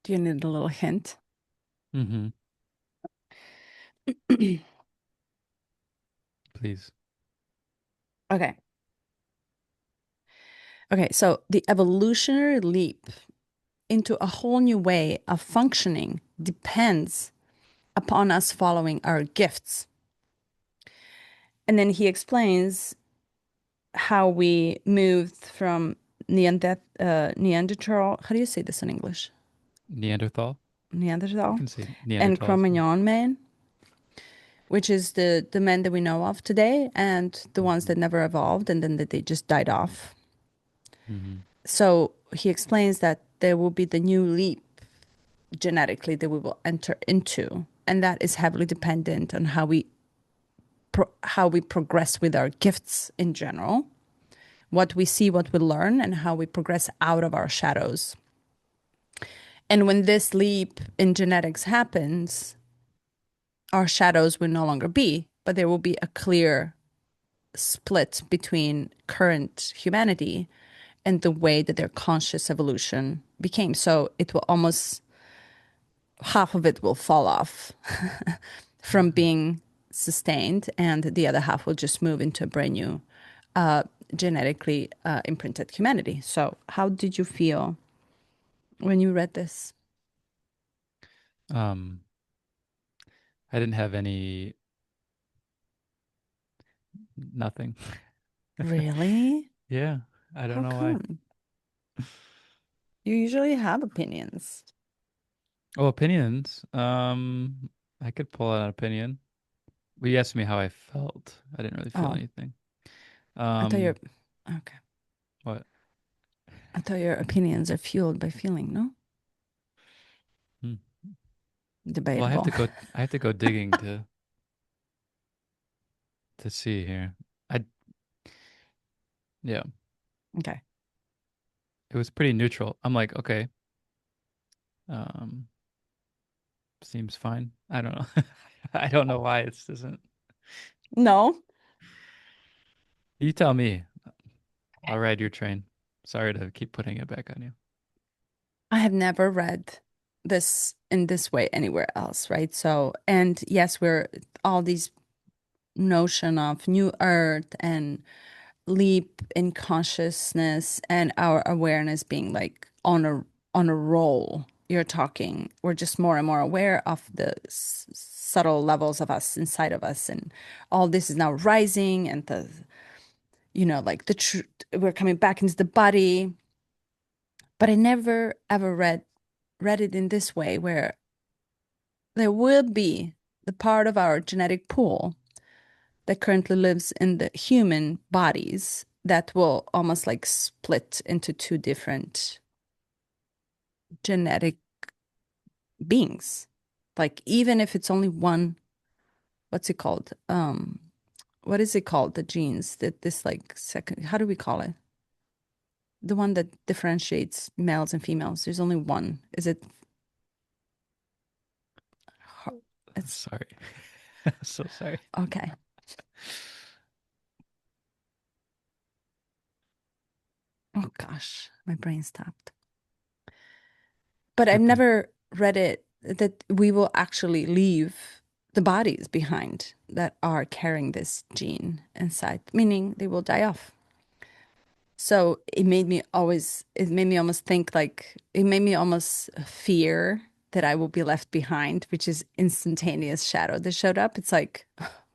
Do you need a little hint? Mm-hmm. Please. Okay. Okay. So the evolutionary leap into a whole new way of functioning depends upon us following our gifts. And then he explains how we moved from Neanderthal, how do you say this in English? Neanderthal. You Neanderthal can say and Neanderthal is fine. Cro-Magnon man, which is the men that we know of today and the ones Mm-hmm. that never evolved and then that they just died off. Mm-hmm. So he explains that there will be the new leap genetically that we will enter into, and that is heavily dependent on how we progress with our gifts in general, what we see, what we learn, and how we progress out of our shadows. And when this leap in genetics happens, our shadows will no longer be, but there will be a clear split between current humanity and the way that their conscious evolution became. So it will almost, half of it will fall off from being sustained, and the other half will just move into a brand new genetically imprinted humanity. So, how did you feel when you read this? Um, I didn't have any nothing. Really? Yeah, I don't How know why. come? You usually have opinions. Oh, opinions. I could pull out an opinion. Well, you asked me how I felt. I didn't really feel Oh, anything. I thought your Um, okay. what? I thought your opinions are fueled by feeling, no? Hmm. Well, Debatable. I have to go digging to see here. I yeah, Okay. it was pretty neutral. I'm like, okay, um, seems fine. I don't know. I don't know why it doesn't. No, You tell me. I'll ride your train. Sorry to keep putting it back on you. I have never read this in this way anywhere else, right? So, and yes, we're all these notion of new earth and leap in consciousness and our awareness being like on a roll. You're talking, we're just more and more aware of the subtle levels of us inside of us, and all this is now rising, and the like the truth, we're coming back into the body. But I never ever read it in this way where there will be the part of our genetic pool that currently lives in the human bodies that will almost like split into two different genetic beings. Like even if it's only one, what's it called? What is it called? The genes that this like second, how do we call it? The one that differentiates males and females. There's only one. Is it? It's Sorry. So sorry. okay. Oh gosh, my brain stopped. But I've Tripping. never read it that we will actually leave the bodies behind that are carrying this gene inside, meaning they will die off. So it made me almost think like, it made me almost fear that I will be left behind, which is instantaneous shadow that showed up. It's like,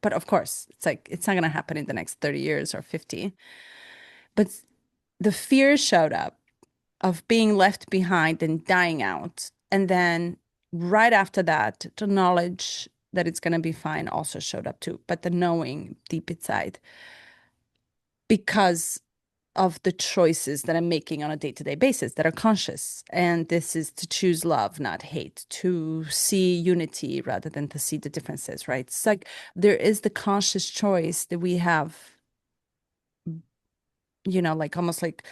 but of course, it's like, it's not going to happen in the next 30 years or 50. But the fear showed up of being left behind and dying out. And then right after that, the knowledge that it's going to be fine also showed up too. But the knowing deep inside, because of the choices that I'm making on a day to day basis that are conscious. And this is to choose love, not hate, to see unity rather than to see the differences, right? It's like there is the conscious choice that we have, like almost like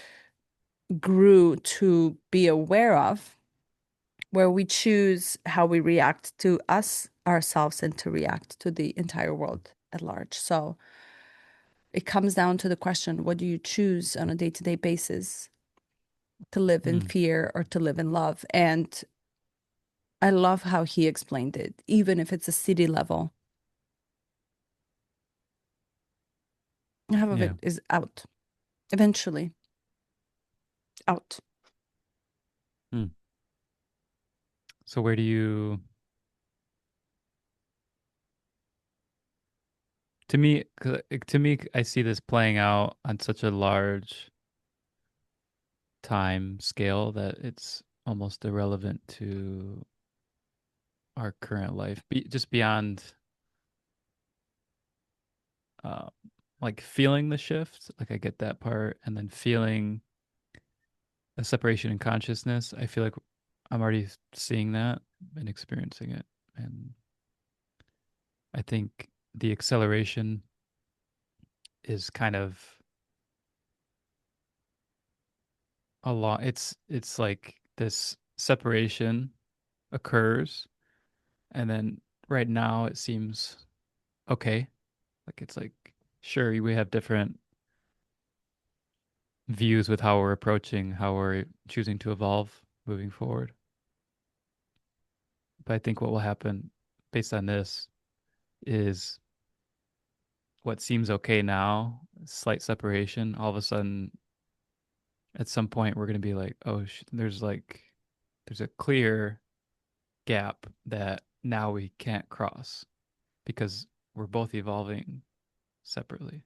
grew to be aware of, where we choose how we react to us, ourselves, and to react to the entire world at large. So it comes down to the question, what do you choose on a day to day basis, to live in Hmm. fear or to live in love? And I love how he explained it, even if it's a city level. Half of Yeah. it is out, eventually out. Hmm. So where do you, to me, I see this playing out on such a large time scale that it's almost irrelevant to our current life. Just beyond uh, like feeling the shift, like I get that part, and then feeling a separation in consciousness. I feel like I'm already seeing that and experiencing it, and I think the acceleration is kind of a lot. It's like this separation occurs, and then right now it seems okay. Like it's like sure we have different views with how we're approaching, how we're choosing to evolve moving forward. But I think what will happen based on this is what seems okay now, slight separation, all of a sudden at some point we're going to be like, oh, there's a clear gap that now we can't cross because we're both evolving separately.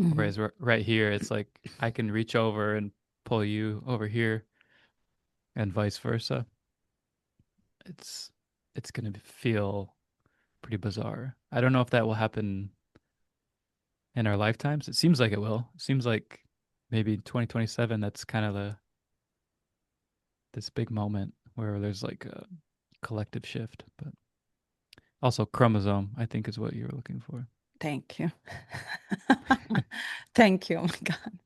Mhm. Whereas right here, it's like I can reach over and pull you over here and vice versa. It's it's going to feel pretty bizarre. I don't know if that will happen in our lifetimes. It seems like it will. It seems like maybe 2027 that's kind of this big moment where there's like a collective shift, but also chromosome I think is what you were looking for. Thank you. Thank you. Oh my God.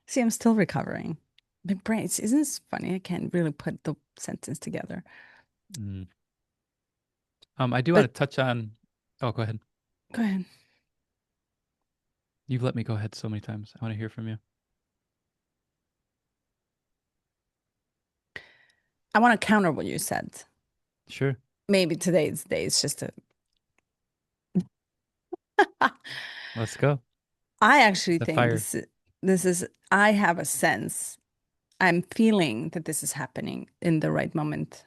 See, I'm still recovering. My brain, isn't this funny? I can't really put the sentence together. Mm. I do want to But touch on. Oh, go ahead. go ahead. You've let me go ahead so many times. I want to hear from you. I want to counter what you said. Sure. Maybe today's day is just a. Let's go. I actually The think fire. this is I have a sense. I'm feeling that this is happening in the right moment.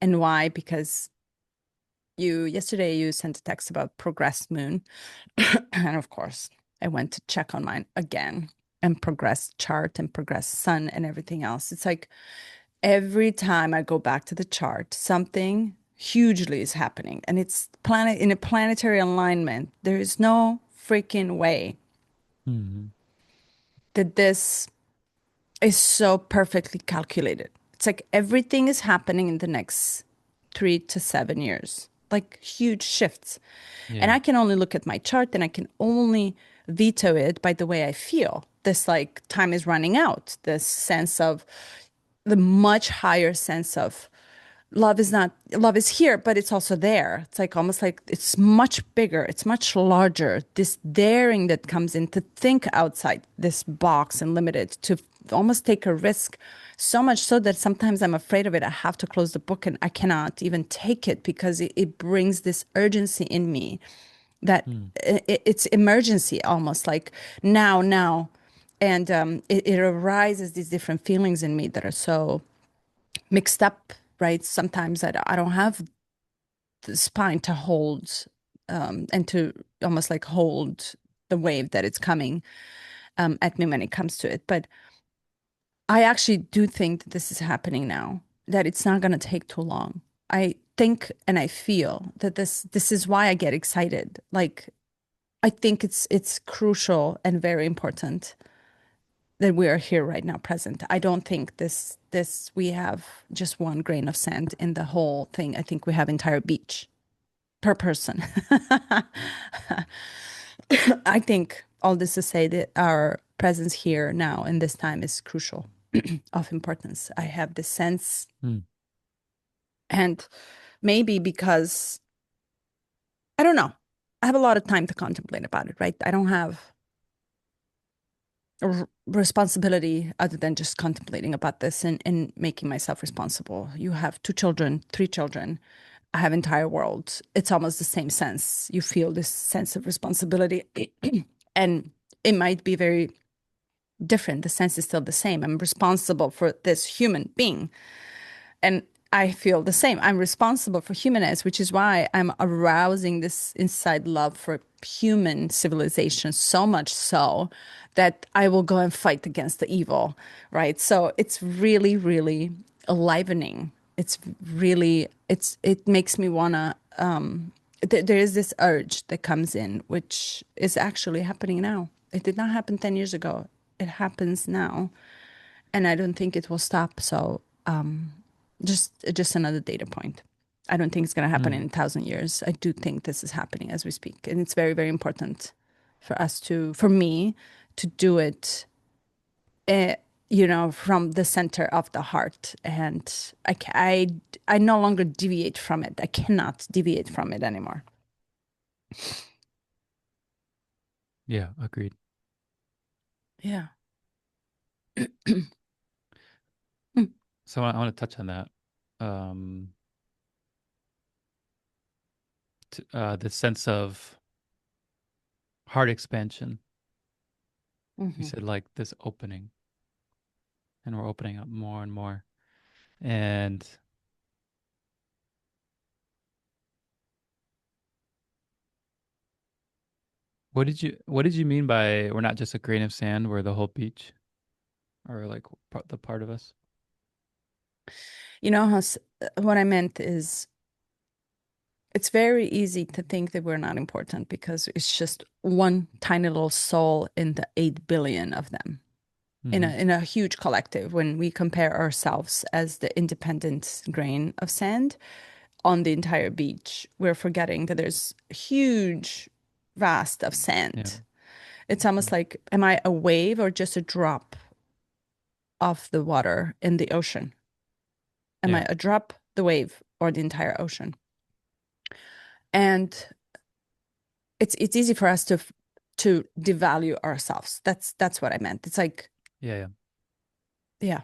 And why? Because yesterday you sent a text about progressed moon. And of course, I went to check on mine again and progressed chart and progressed sun and everything else. It's like every time I go back to the chart, something hugely is happening. And it's planet in a planetary alignment. There is no freaking way Mm-hmm. that this is so perfectly calculated. It's like everything is happening in the next 3 to 7 years, like huge shifts. And Yeah. I can only look at my chart and I can only veto it by the way I feel. This like time is running out, this sense of the much higher sense of love is not love is here, but it's also there. It's like almost like it's much bigger, it's much larger. This daring that comes in to think outside this box and limited, to almost take a risk, so much so that sometimes I'm afraid of it. I have to close the book and I cannot even take it because it brings this urgency in me that Mm. it's emergency, almost like now. And it arises these different feelings in me that are so mixed up, right? Sometimes I don't have the spine to hold and to almost like hold the wave that it's coming at me when it comes to it. But I actually do think that this is happening now, that it's not going to take too long. I think and I feel that this is why I get excited. Like I think it's crucial and very important that we are here right now present. I don't think this we have just one grain of sand in the whole thing. I think we have entire beach per person. I think all this to say that our presence here now in this time is crucial of importance. I have this sense, Mm. and maybe because I don't know, I have a lot of time to contemplate about it, right? responsibility other than just contemplating about this and making myself responsible. You have two children, three children. I have entire world. It's almost the same sense. You feel this sense of responsibility, and it might be very different. The sense is still the same. I'm responsible for this human being. And I feel the same. I'm responsible for humanness, which is why I'm arousing this inside love for human civilization so much so that I will go and fight against the evil, right? So it's really, really enlivening. It's really, it makes me wanna, there is this urge that comes in, which is actually happening now. It did not happen 10 years ago. It happens now. And I don't think it will stop. So, just another data point. I don't think it's going to happen in Mm. 1,000 years. I do think this is happening as we speak, and it's very, very important for us to, for me, to do it, uh, from the center of the heart. And I no longer deviate from it. I cannot deviate from it anymore. Yeah, agreed. Yeah. So I want to touch on that. Um, the sense of heart expansion. You Hmm. said like this opening, and we're opening up more and more. And what did you mean by we're not just a grain of sand, we're the whole beach, or like the part of us? What I meant is it's very easy to think that we're not important because it's just one tiny little soul in the 8 billion of them in a Mm-hmm. in a huge collective. When we compare ourselves as the independent grain of sand on the entire beach, we're forgetting that there's a huge vast of Yeah. sand. It's almost like, am I a wave or just a drop of the water in the ocean? Am Yeah. I a drop, the wave, or the entire ocean? And it's easy for us to devalue ourselves. That's what I meant. It's like, Yeah. Yeah. yeah.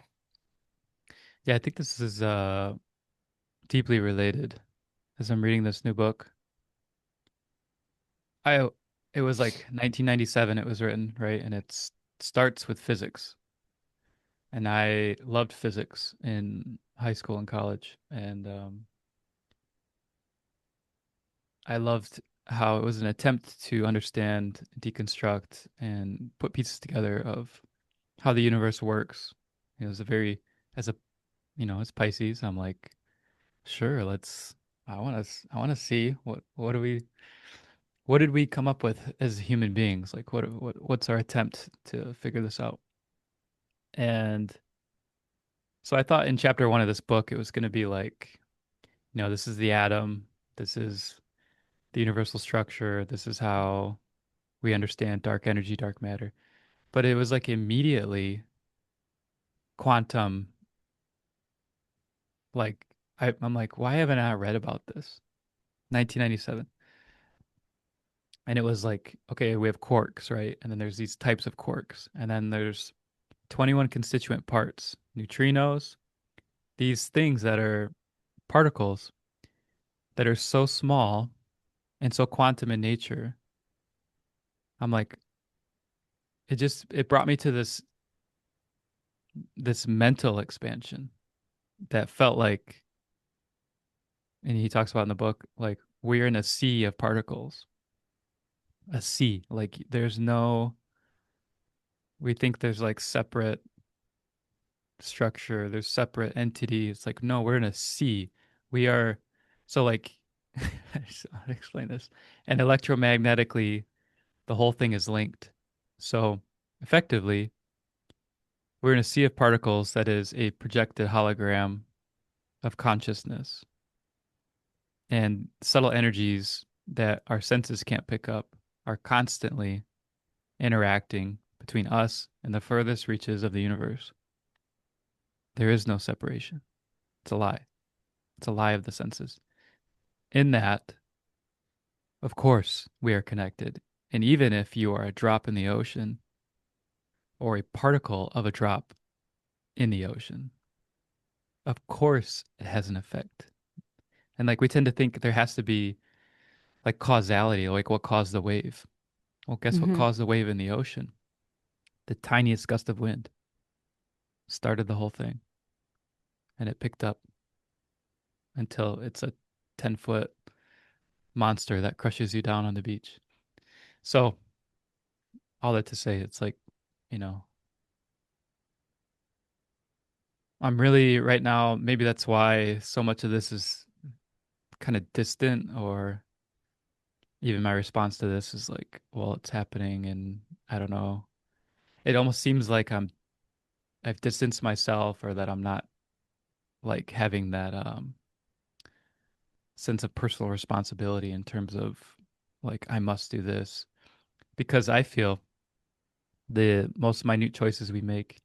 Yeah. I think this is deeply related. As I'm reading this new book, I it was like 1997. It was written, right, and starts with physics. And I loved physics in high school and college, and I loved how it was an attempt to understand, deconstruct, and put pieces together of how the universe works. It was a very, as a, as Pisces, I'm like, sure, let's. I want to see what did we come up with as human beings? Like, what's our attempt to figure this out? And so I thought in chapter one of this book, it was going to be like, this is the atom, this is the universal structure, this is how we understand dark energy, dark matter. But it was like immediately quantum, like I'm like, why haven't I read about this? 1997. And it was like, okay, we have quarks, right? And then there's these types of quarks. And then there's 21 constituent parts, neutrinos, these things that are particles that are so small and so quantum in nature. I'm like, it brought me to this mental expansion that felt like, and he talks about in the book, like we're in a sea of particles, a sea. Like we think there's like separate structure, there's separate entity. It's like, no, we're in a sea. We are, so like, I just want to explain this. And electromagnetically, the whole thing is linked. So effectively, we're in a sea of particles that is a projected hologram of consciousness. And subtle energies that our senses can't pick up are constantly interacting between us and the furthest reaches of the universe. There is no separation. It's a lie. It's a lie of the senses. In that, of course, we are connected. And even if you are a drop in the ocean, or a particle of a drop in the ocean, of course it has an effect. And like we tend to think there has to be like causality, like what caused the wave. Well, guess what Hmm. caused the wave in the ocean? The tiniest gust of wind started the whole thing, and it picked up until it's a 10-foot monster that crushes you down on the beach. So, all that to say, it's like, you know, I'm really right now, maybe that's why so much of this is kind of distant, or even my response to this is like, well, it's happening and I don't know. It almost seems like I've distanced myself, or that I'm not like having that sense of personal responsibility in terms of like I must do this, because I feel the most minute choices we make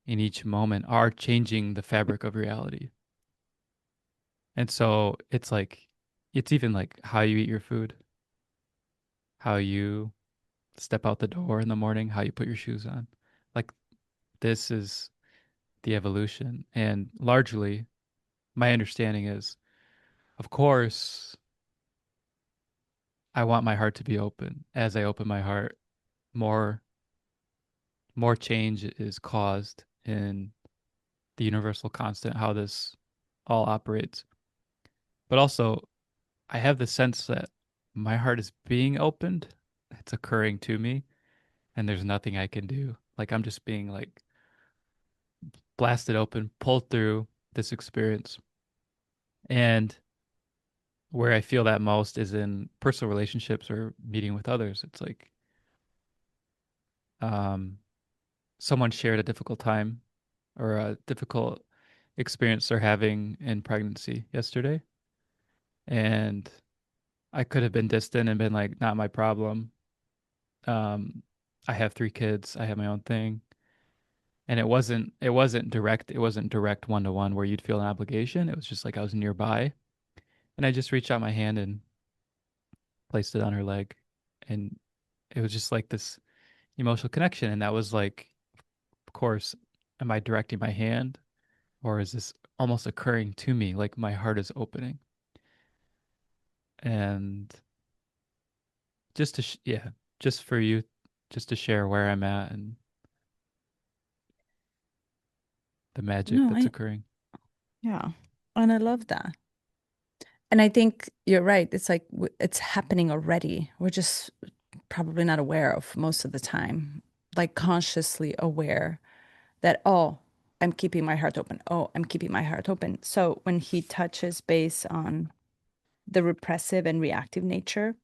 in each moment are changing the fabric of reality. And so it's like, it's even like how you eat your food, how you step out the door in the morning, how you put your shoes on. Like, this is the evolution. And largely, my understanding is, of course, I want my heart to be open. As I open my heart, more more change is caused in the universal constant, how this all operates. But also, I have the sense that my heart is being opened. It's occurring to me, and there's nothing I can do. Like, I'm just being like blasted open, pulled through this experience. And where I feel that most is in personal relationships or meeting with others. It's like um, someone shared a difficult time or a difficult experience they're having in pregnancy yesterday. And I could have been distant and been like, not my problem. Um, I have 3 kids. I have my own thing. And it wasn't direct one to one where you'd feel an obligation. It was just like I was nearby, and I just reached out my hand and placed it on her leg, and it was just like this emotional connection. And that was like, of course, am I directing my hand, or is this almost occurring to me? Like my heart is opening, and just to yeah, just for you, just to share where I'm at and the magic No, that's occurring. yeah. And I love that. And I think you're right. It's like it's happening already. We're just probably not aware of most of the time, like consciously aware that, oh, I'm keeping my heart open. Oh, I'm keeping my heart open. So when he touches base on the repressive and reactive nature,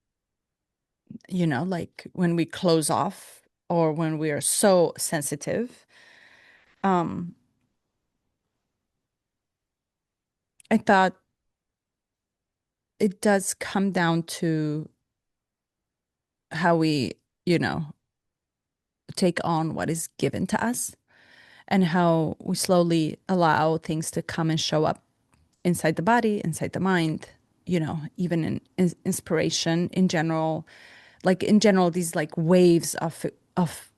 like when we close off or when we are so sensitive, um, I thought it does come down to how we, you know, take on what is given to us and how we slowly allow things to come and show up inside the body, inside the mind, even in inspiration in general, like in general, these like waves of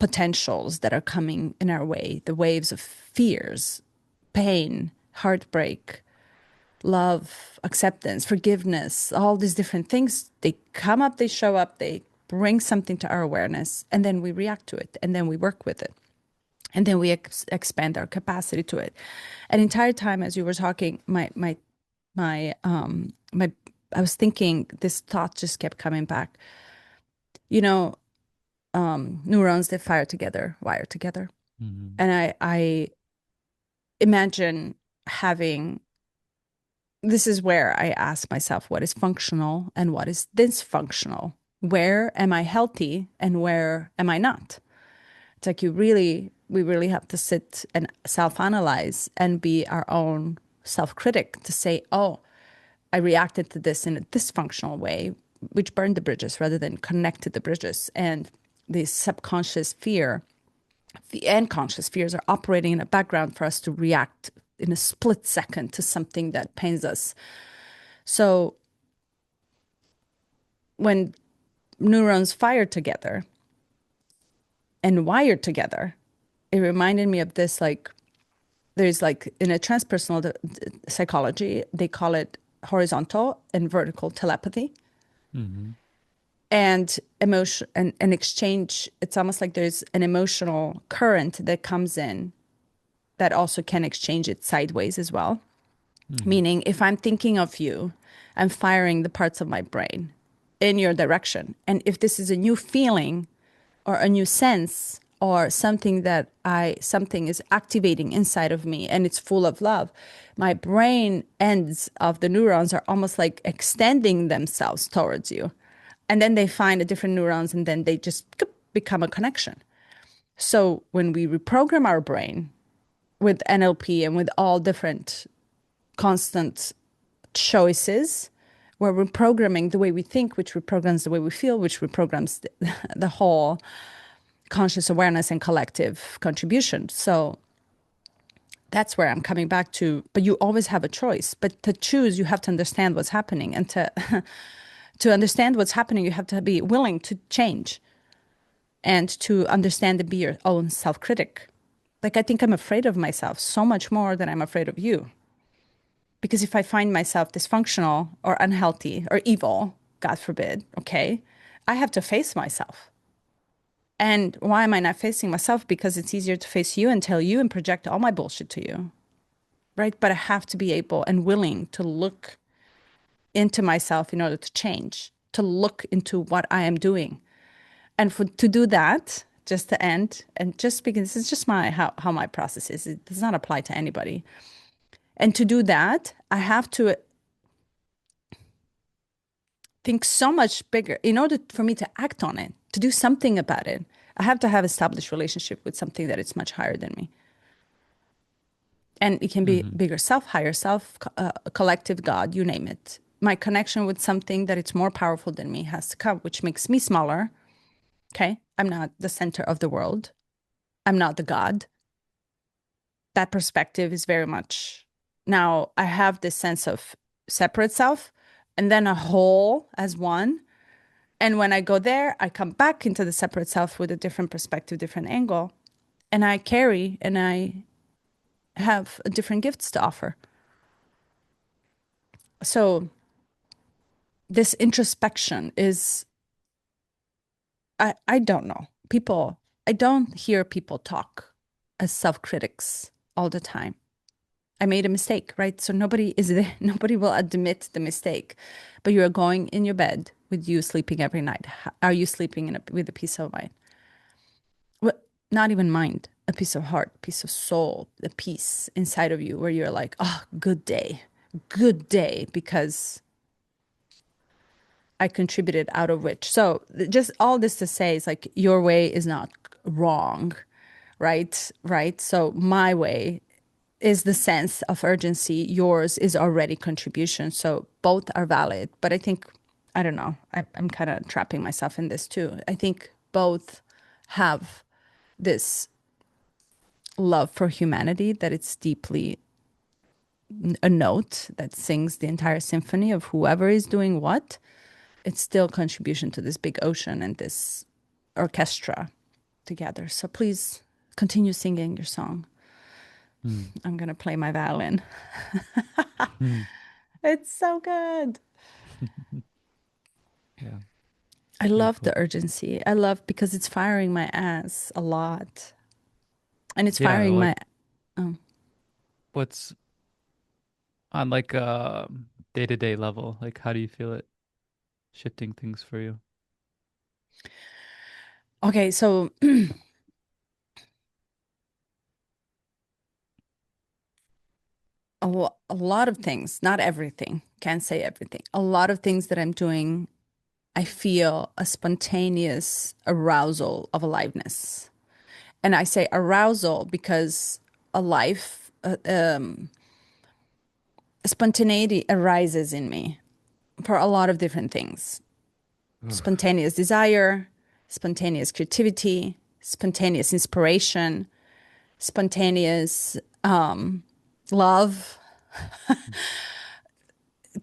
potentials that are coming in our way, the waves of fears, pain, heartbreak, love, acceptance, forgiveness, all these different things, they come up, they show up, they bring something to our awareness, and then we react to it, and then we work with it. And then we expand our capacity to it. And entire time as you were talking, my I was thinking this thought just kept coming back. You know, neurons that fire together, wire together. Mm-hmm. And I imagine having this is where I ask myself what is functional and what is dysfunctional. Where am I healthy and where am I not? It's like we really have to sit and self-analyze and be our own self-critic to say, oh, I reacted to this in a dysfunctional way, which burned the bridges rather than connected the bridges. And the subconscious fear, the unconscious fears are operating in the background for us to react in a split second to something that pains us. So when neurons fire together, and wired together. It reminded me of this, like, there's like in a transpersonal psychology, they call it horizontal and vertical telepathy Mm-hmm. and emotion and an exchange. It's almost like there's an emotional current that comes in that also can exchange it sideways as well. Mm-hmm. Meaning, if I'm thinking of you, I'm firing the parts of my brain in your direction. And if this is a new feeling or a new sense or something that something is activating inside of me and it's full of love, my brain ends of the neurons are almost like extending themselves towards you. And then they find a different neurons and then they just become a connection. So when we reprogram our brain with NLP and with all different constant choices, we're reprogramming the way we think, which reprograms the way we feel, which reprograms the whole conscious awareness and collective contribution. So that's where I'm coming back to. But you always have a choice. But to choose, you have to understand what's happening. And to to understand what's happening, you have to be willing to change and to understand and be your own self-critic. Like I think I'm afraid of myself so much more than I'm afraid of you. Because if I find myself dysfunctional or unhealthy or evil, God forbid, okay, I have to face myself. And why am I not facing myself? Because it's easier to face you and tell you and project all my bullshit to you, right? But I have to be able and willing to look into myself in order to change, to look into what I am doing. And to do that, just to end, and just because this is just how my process is, it does not apply to anybody. And to do that, I have to think so much bigger in order for me to act on it, to do something about it. I have to have established relationship with something that is much higher than me. And it can be Mm-hmm. bigger self, higher self, collective God, you name it. My connection with something that it's more powerful than me has to come, which makes me smaller. Okay. I'm not the center of the world. I'm not the God. That perspective is very much now I have this sense of separate self and then a whole as one. And when I go there, I come back into the separate self with a different perspective, different angle. And I carry and I have different gifts to offer. So this introspection is, I don't know. I don't hear people talk as self-critics all the time. I made a mistake, right? So nobody is there, nobody will admit the mistake. But you are going in your bed with you sleeping every night. Are you sleeping with a peace of mind? What, not even mind, a piece of heart, piece of soul, the peace inside of you where you're like, oh, good day, because I contributed out of which. So just all this to say is like your way is not wrong, right? Right. So my way is the sense of urgency. Yours is already contribution. So both are valid. But I think, I don't know, I'm kind of trapping myself in this too. I think both have this love for humanity that it's deeply a note that sings the entire symphony of whoever is doing what. It's still contribution to this big ocean and this orchestra together. So please continue singing your song. I'm going to play my violin. Mm-hmm. It's so good. Yeah, I love the beautiful. urgency. I love because it's firing my ass a lot. And it's Yeah, firing like my um, what's on like a day-to-day level? Like how do you feel it shifting things for you? okay, so a lot of things, not everything, can't say everything. A lot of things that I'm doing, I feel a spontaneous arousal of aliveness. And I say arousal because a life, spontaneity arises in me for a lot of different things. Ugh. Spontaneous desire, spontaneous creativity, spontaneous inspiration, spontaneous love.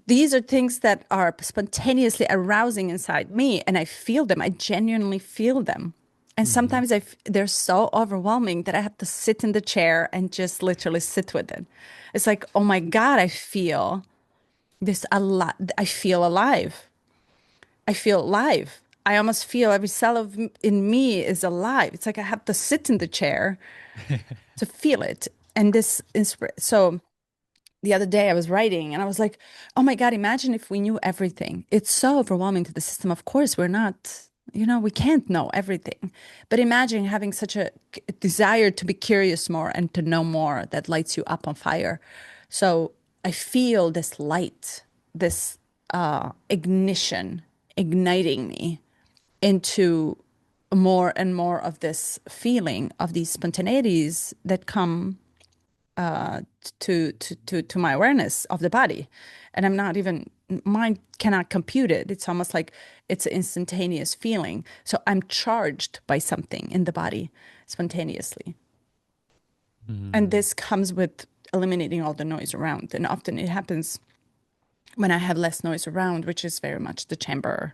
These are things that are spontaneously arousing inside me, and I feel them. I genuinely feel them. And Mm-hmm. sometimes they're so overwhelming that I have to sit in the chair and just literally sit with it. It's like, oh my God, I feel this a lot. I feel alive. I feel alive. I almost feel every cell in me is alive. It's like I have to sit in the chair to feel it. And so the other day I was writing and I was like, oh my God, imagine if we knew everything. It's so overwhelming to the system. Of course, we're not, we can't know everything. But imagine having such a desire to be curious more and to know more that lights you up on fire. So I feel this light, this ignition igniting me into more and more of this feeling of these spontaneities that come to my awareness of the body. And I'm not even, mind cannot compute it. It's almost like it's an instantaneous feeling. So I'm charged by something in the body spontaneously. And Mm. this comes with eliminating all the noise around. And often it happens when I have less noise around, which is very much the chamber,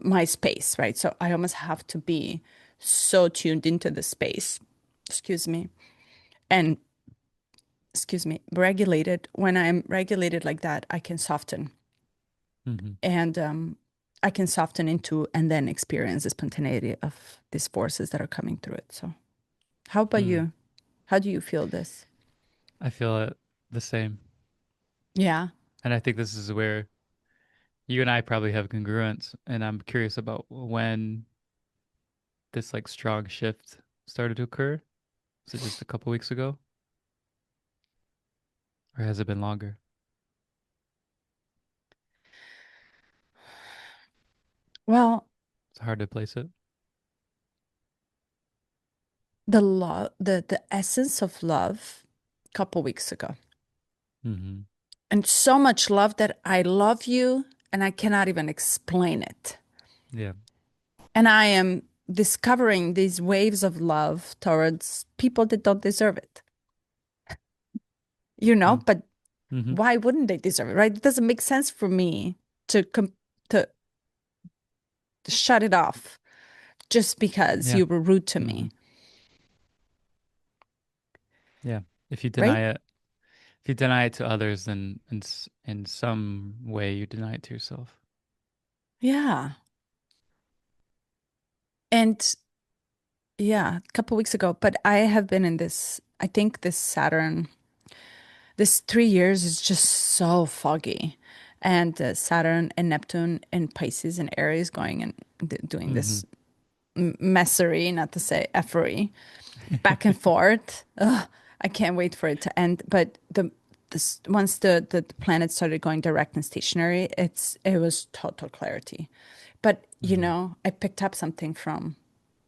my space, right? So I almost have to be so tuned into the space, excuse me, and regulated. When I'm regulated like that, I can soften Mm-hmm. and I can soften into and then experience the spontaneity of these forces that are coming through it. So, how about Mm. you? How do you feel this? I feel it the same. Yeah. And I think this is where you and I probably have congruence. And I'm curious about when this like strong shift started to occur. Was it just a couple weeks ago? Or has it been longer? Well, It's hard to place it. the love, the essence of love, a couple weeks ago, Mm-hmm. and so much love that I love you, and I cannot even explain it. Yeah. And I am discovering these waves of love towards people that don't deserve it, Mm. but Mm-hmm. why wouldn't they deserve it, right? It doesn't make sense for me to to shut it off just because Yeah. you were rude to Mm-hmm. me, Yeah. If you right? deny it, if you deny it to others, then in some way you deny it to yourself. Yeah. And yeah, a couple weeks ago, but I have been in this, I think this Saturn, this 3 years is just so foggy. And Saturn and Neptune and Pisces and Aries going and doing Mm-hmm. this messery, not to say effery, back and forth. Ugh, I can't wait for it to end. But once the planet started going direct and stationary, it was total clarity. But Mm-hmm. I picked up something from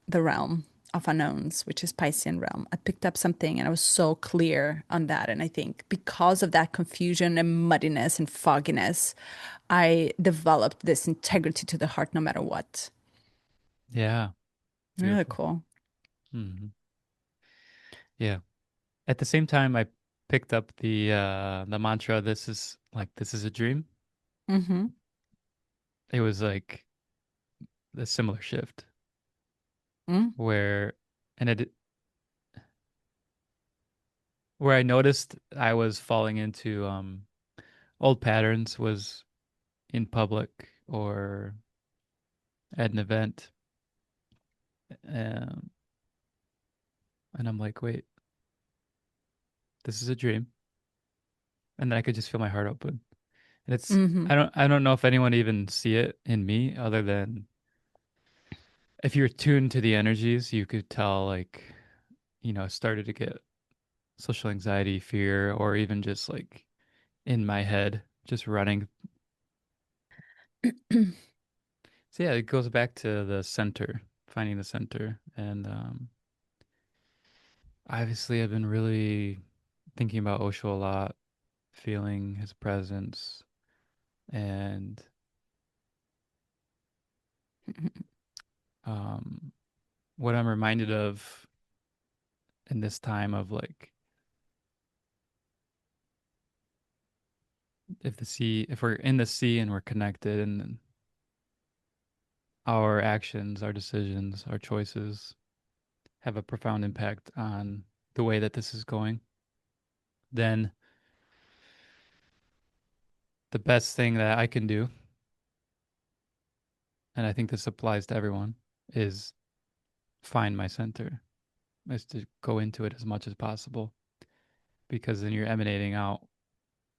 the realm of unknowns, which is Piscean realm. I picked up something and I was so clear on that. And I think because of that confusion and muddiness and fogginess, I developed this integrity to the heart no matter what. Yeah. Really Beautiful. cool. Mm-hmm. Yeah. At the same time, I picked up the mantra, this is a dream. Mm-hmm. It was like a similar shift Mm. where and it where I noticed I was falling into old patterns was in public or at an event. Um, and I'm like, wait, this is a dream. And then I could just feel my heart open. And Mm-hmm. I don't know if anyone even see it in me other than if you're tuned to the energies, you could tell like, started to get social anxiety, fear, or even just like in my head, just running. So yeah, it goes back to the center, finding the center. And obviously I've been really thinking about Osho a lot, feeling his presence. And um, what I'm reminded of in this time of like, if we're in the sea and we're connected, and our actions, our decisions, our choices have a profound impact on the way that this is going, then the best thing that I can do, and I think this applies to everyone, is find my center, is to go into it as much as possible, because then you're emanating out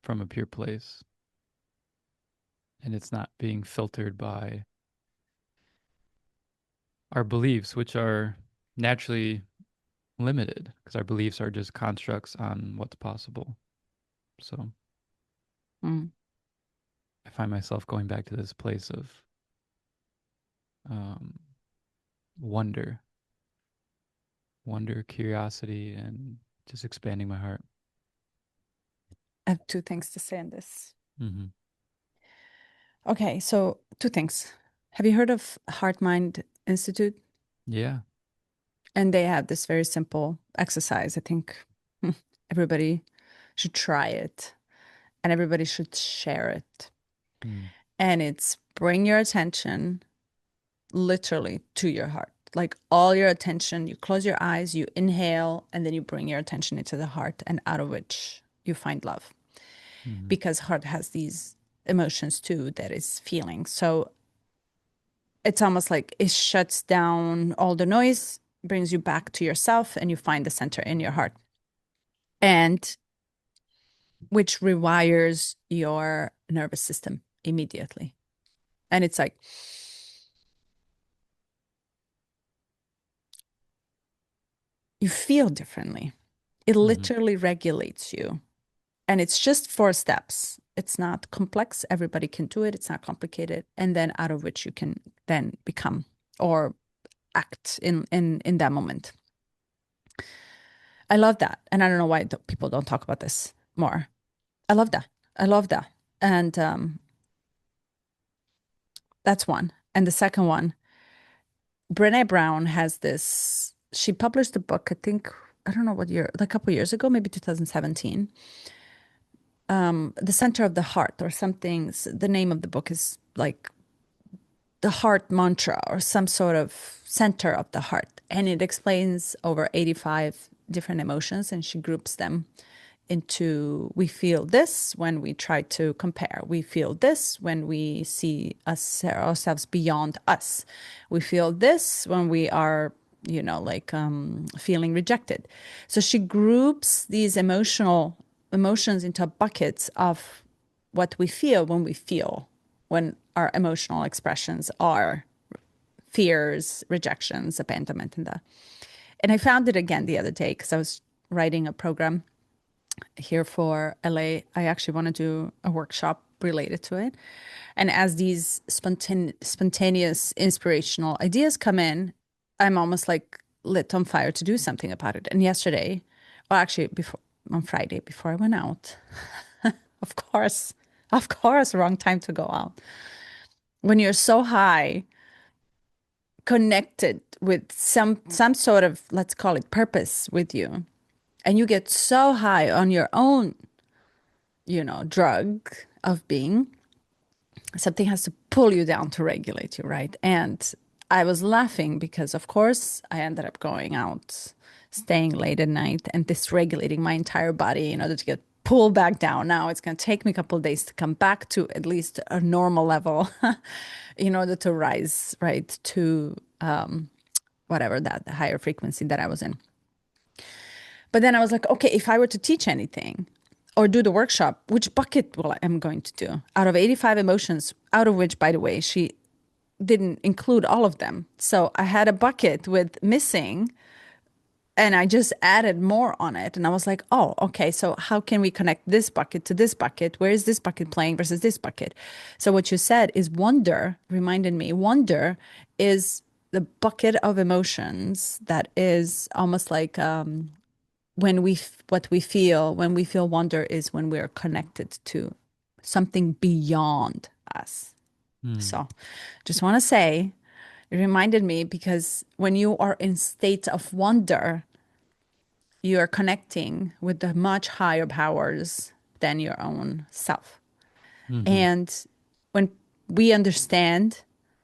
from a pure place and it's not being filtered by our beliefs, which are naturally limited because our beliefs are just constructs on what's possible. So Mm. I find myself going back to this place of um, wonder, curiosity, and just expanding my heart. I have two things to say on this. Mm-hmm. Okay, so two things. Have you heard of Heart Mind Institute? Yeah. And they have this very simple exercise. I think everybody should try it and everybody should share it. Mm. And it's bring your attention literally to your heart. Like all your attention, you close your eyes, you inhale, and then you bring your attention into the heart, and out of which you find love. Mm-hmm. Because heart has these emotions too, that is feeling. So it's almost like it shuts down all the noise, brings you back to yourself, and you find the center in your heart. And which rewires your nervous system immediately. And it's like you feel differently. It Mm-hmm. literally regulates you. And it's just 4 steps. It's not complex. Everybody can do it. It's not complicated. And then out of which you can then become or act in that moment. I love that. And I don't know why people don't talk about this more. I love that. I love that. And that's one. And the second one, Brene Brown has this, she published a book, I think, I don't know what year, like a couple years ago, maybe 2017. The Center of the Heart or something. The name of the book is like the heart mantra or some sort of center of the heart. And it explains over 85 different emotions and she groups them into we feel this when we try to compare. We feel this when we see ourselves beyond us. We feel this when we are, like feeling rejected. So she groups these emotions into buckets of what we feel when our emotional expressions are fears, rejections, abandonment, and that. And I found it again the other day because I was writing a program here for LA. I actually want to do a workshop related to it. And as these spontaneous, inspirational ideas come in, I'm almost like lit on fire to do something about it. And yesterday, well, actually, before on Friday, before I went out, of course, wrong time to go out. When you're so high, connected with some sort of, let's call it purpose with you, and you get so high on your own drug of being, something has to pull you down to regulate you, right? And I was laughing because, of course, I ended up going out, staying late at night, and dysregulating my entire body in order to get pulled back down. Now it's going to take me a couple of days to come back to at least a normal level in order to rise, right, to whatever that the higher frequency that I was in. But then I was like, okay, if I were to teach anything or do the workshop, which bucket will I am going to do out of 85 emotions, out of which, by the way, she didn't include all of them. So I had a bucket with missing and I just added more on it. And I was like, oh, okay. So how can we connect this bucket to this bucket? Where is this bucket playing versus this bucket? So what you said is wonder, reminded me, wonder is the bucket of emotions that is almost like what we feel when we feel wonder is when we're connected to something beyond us. Mm. So just want to say it reminded me because when you are in state of wonder, you are connecting with the much higher powers than your own self. Mm-hmm. And when we understand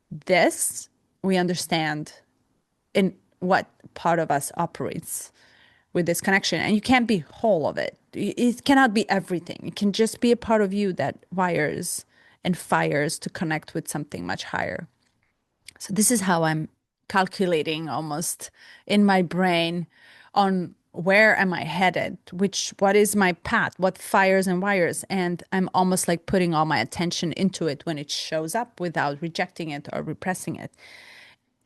this, we understand in what part of us operates with this connection. And you can't be whole of it. It cannot be everything. It can just be a part of you that wires and fires to connect with something much higher. So this is how I'm calculating almost in my brain on where am I headed, what is my path, what fires and wires, and I'm almost like putting all my attention into it when it shows up without rejecting it or repressing it,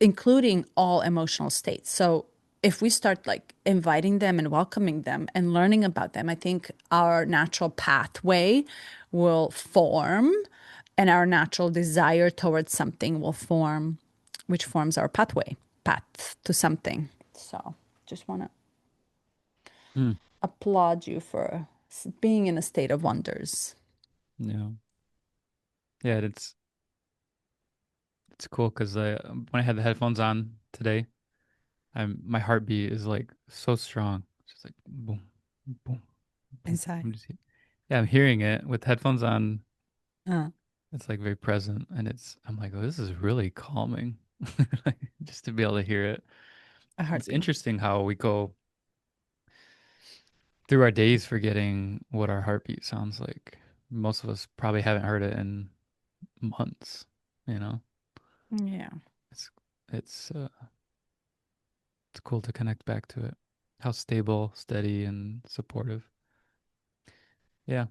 including all emotional states. So if we start like inviting them and welcoming them and learning about them, I think our natural pathway will form and our natural desire towards something will form, which forms our path to something. So just want to Hmm. applaud you for being in a state of wonders. Yeah. Yeah, it's cool because when I had the headphones on today, my heartbeat is like so strong. It's just like boom, boom, boom. Inside. Yeah, I'm hearing it with headphones on. Uh, It's like very present, and I'm like, oh, this is really calming, like, just to be able to hear it. a It's heartbeat. interesting how we go through our days forgetting what our heartbeat sounds like. Most of us probably haven't heard it in months, you know? Yeah. It's it's uh it's cool to connect back to it. How stable, steady, and supportive. Yeah.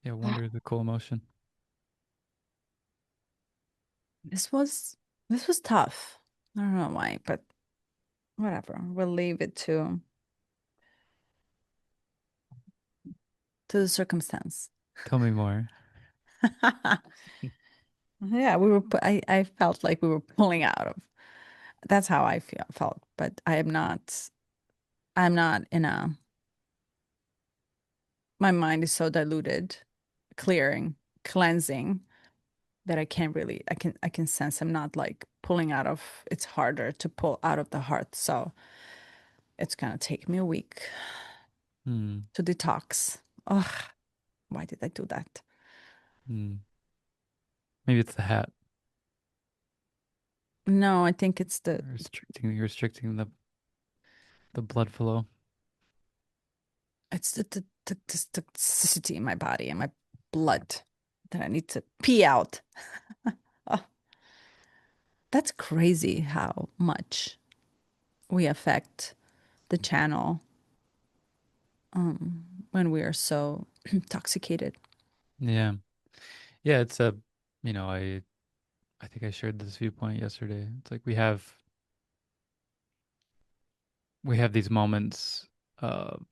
Yeah, wonder is a cool emotion. This was this was tough. I don't know why, but whatever. We'll leave it to the circumstance. Tell me more. Yeah, I felt like we were pulling out of. That's how I felt, but I'm not in a my mind is so diluted, clearing, cleansing that I can sense I'm not like pulling out of it's harder to pull out of the heart. So it's gonna take me a week Hmm. to detox. Oh, why did I do that? Hmm. Maybe it's the hat No, I think it's restricting the blood flow. the toxicity in my body and my blood that I need to pee out. Oh, that's crazy how much we affect the channel when we are so intoxicated. Yeah. Yeah, it's a, you know, I think I shared this viewpoint yesterday. It's like we have these moments of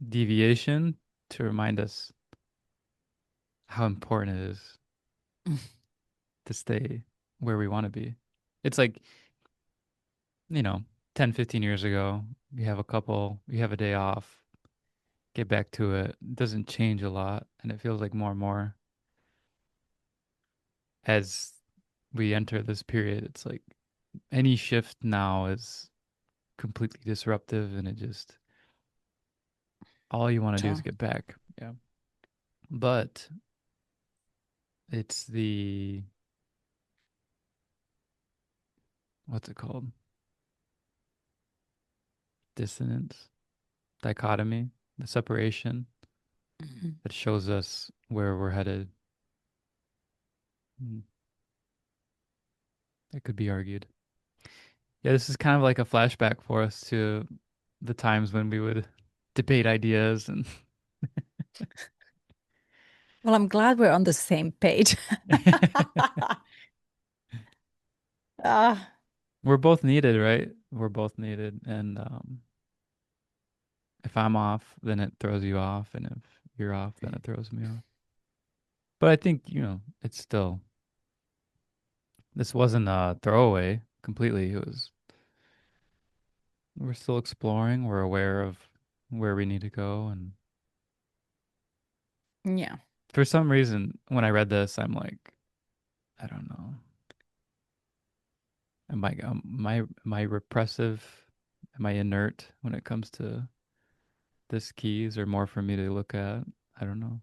deviation to remind us how important it is to stay where we want to be. It's like, you know, 10, 15 years ago, you have a day off, get back to it. It doesn't change a lot. And it feels like more and more as we enter this period, it's like any shift now is completely disruptive and it just all you want to do is So, get back. Yeah. But it's the what's it called? Dissonance, dichotomy, the separation mhm. that shows us where we're headed. Mm, It could be argued. Yeah, this is kind of like a flashback for us to the times when we would debate ideas and Well, I'm glad we're on the same page. Ah, we're both needed, right? We're both needed. And if I'm off, then it throws you off. And if you're off, then it throws me off. But I think, it's still, this wasn't a throwaway completely. We're still exploring. We're aware of where we need to go. And yeah. for some reason, when I read this, I'm like, I don't know. Am I repressive? Am I inert when it comes to this keys or more for me to look at? I don't know.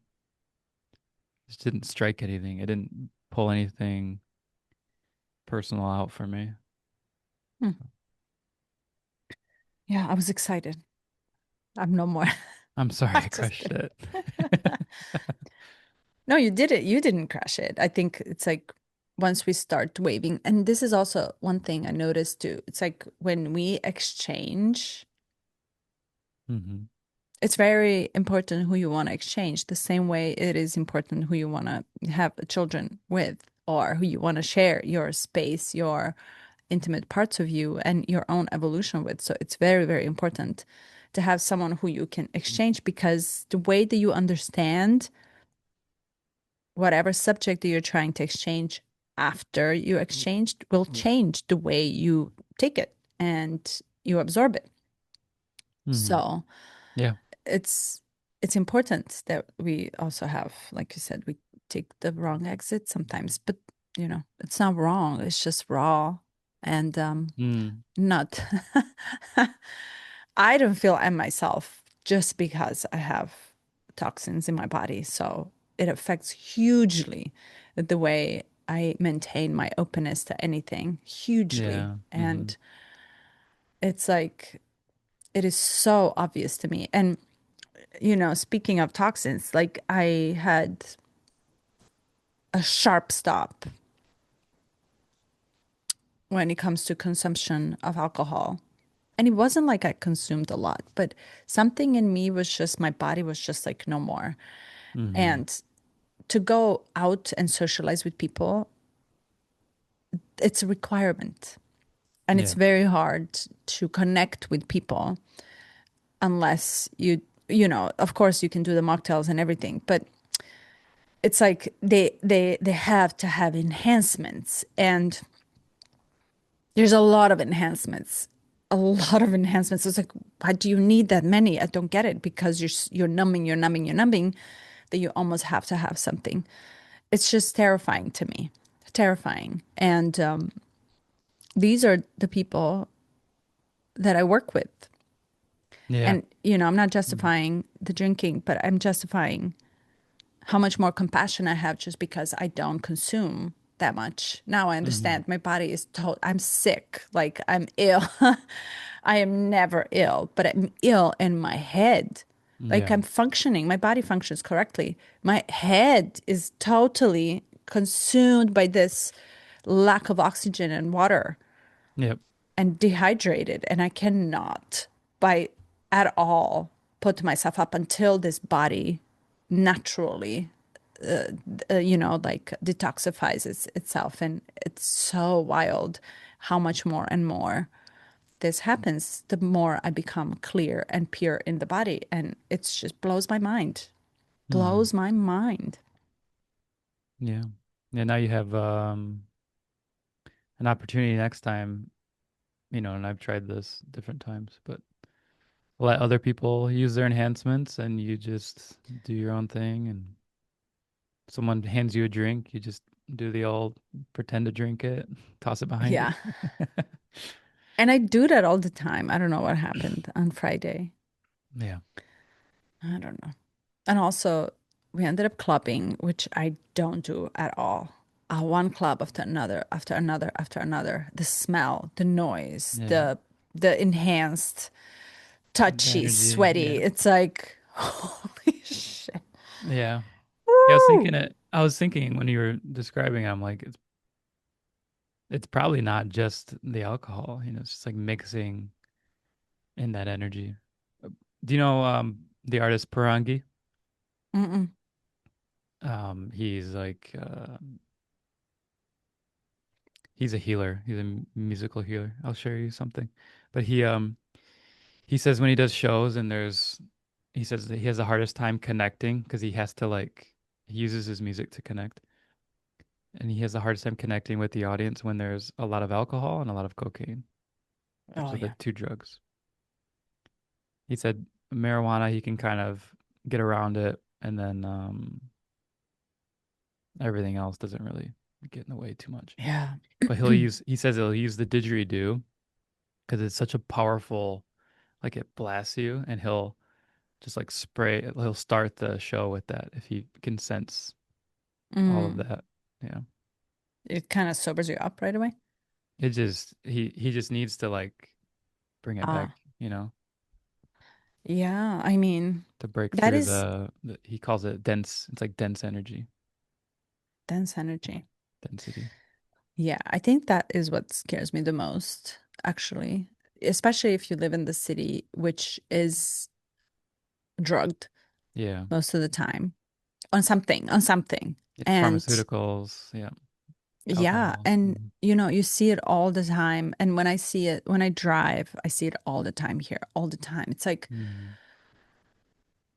Just didn't strike anything. It didn't pull anything. personal out for me. Hmm. Yeah, I was excited. I'm no more. I'm sorry I'm I just crushed kidding. it. No, you did it. You didn't crash it. I think it's like once we start waving, and this is also one thing I noticed too. It's like when we exchange, Hmm. it's very important who you want to exchange, the same way it is important who you want to have children with, or who you want to share your space, your intimate parts of you, and your own evolution with. So it's very, very important to have someone who you can exchange because the way that you understand whatever subject that you're trying to exchange after you exchanged will change the way you take it and you absorb it. Hmm. So Yeah. it's it's important that we also have, like you said, we take the wrong exit sometimes, but it's not wrong. It's just raw and Mm. not. I don't feel I myself just because I have toxins in my body. So it affects hugely the way I maintain my openness to anything, hugely. Yeah. Hmm. And it's like, it is so obvious to me. And, speaking of toxins, like I had a sharp stop when it comes to consumption of alcohol. And it wasn't like I consumed a lot, but something in me was just, my body was just like, no more. Hmm. And to go out and socialize with people, it's a requirement. And it's Yeah. very hard to connect with people unless of course you can do the mocktails and everything, but it's like they have to have enhancements, and there's a lot of enhancements. A lot of enhancements. It's like, why do you need that many? I don't get it, because you're numbing, you're numbing, that you almost have to have something. It's just terrifying to me. Terrifying. And these are the people that I work with. Yeah. And, I'm not Mhm. justifying the drinking, but I'm justifying how much more compassion I have just because I don't consume that much. Now I Hmm. understand my body is told I'm sick, like I'm ill. I am never ill, but I'm ill in my head. Like Yeah. I'm functioning, my body functions correctly. My head is totally consumed by this lack of oxygen and water Yep. and dehydrated, and I cannot by at all put myself up until this body naturally like detoxifies itself. And it's so wild how much more and more this happens, the more I become clear and pure in the body, and it's just blows my mind. Hmm. Blows my mind. Yeah. Yeah. Now you have an opportunity next time, and I've tried this different times, but let other people use their enhancements and you just do your own thing. And someone hands you a drink, you just do the old pretend to drink it, toss it behind you. Yeah. And I do that all the time. I don't know what happened on Friday. Yeah. I don't know. And also, we ended up clubbing, which I don't do at all. One club after another, after another, after another. The smell, the noise, Yeah. the enhanced, The touchy, energy. sweaty. Yeah. It's like, holy shit. Yeah. Yeah. Woo! I was thinking when you were describing, I'm like, it's probably not just the alcohol, it's just like mixing in that energy. Do you know the artist Parangi? Mm-mm. He's like he's a healer. He's a musical healer. I'll share you something. But he says when he does shows and he says that he has the hardest time connecting because he has to he uses his music to connect. And he has the hardest time connecting with the audience when there's a lot of alcohol and a lot of cocaine, which Oh, are the yeah. two drugs. He said marijuana, he can kind of get around it, and then everything else doesn't really get in the way too much. Yeah. But he says he'll use the didgeridoo because it's such a powerful, like it blasts you, and he'll just like he'll start the show with that if he can sense all of Mm. that. Yeah. It kind of sobers you up right away. It just he just needs to like bring it back, Ah, you know, yeah. I mean, to break that through is the he calls it dense. It's like dense energy, dense energy. density. Yeah, I think that is what scares me the most, actually, especially if you live in the city, which is drugged Yeah. most of the time on something. Yeah, And pharmaceuticals, yeah, yeah, alcohol. and Mhm. you see it all the time. And when I see it, when I drive, I see it all the time here, all the time. It's like, Mhm.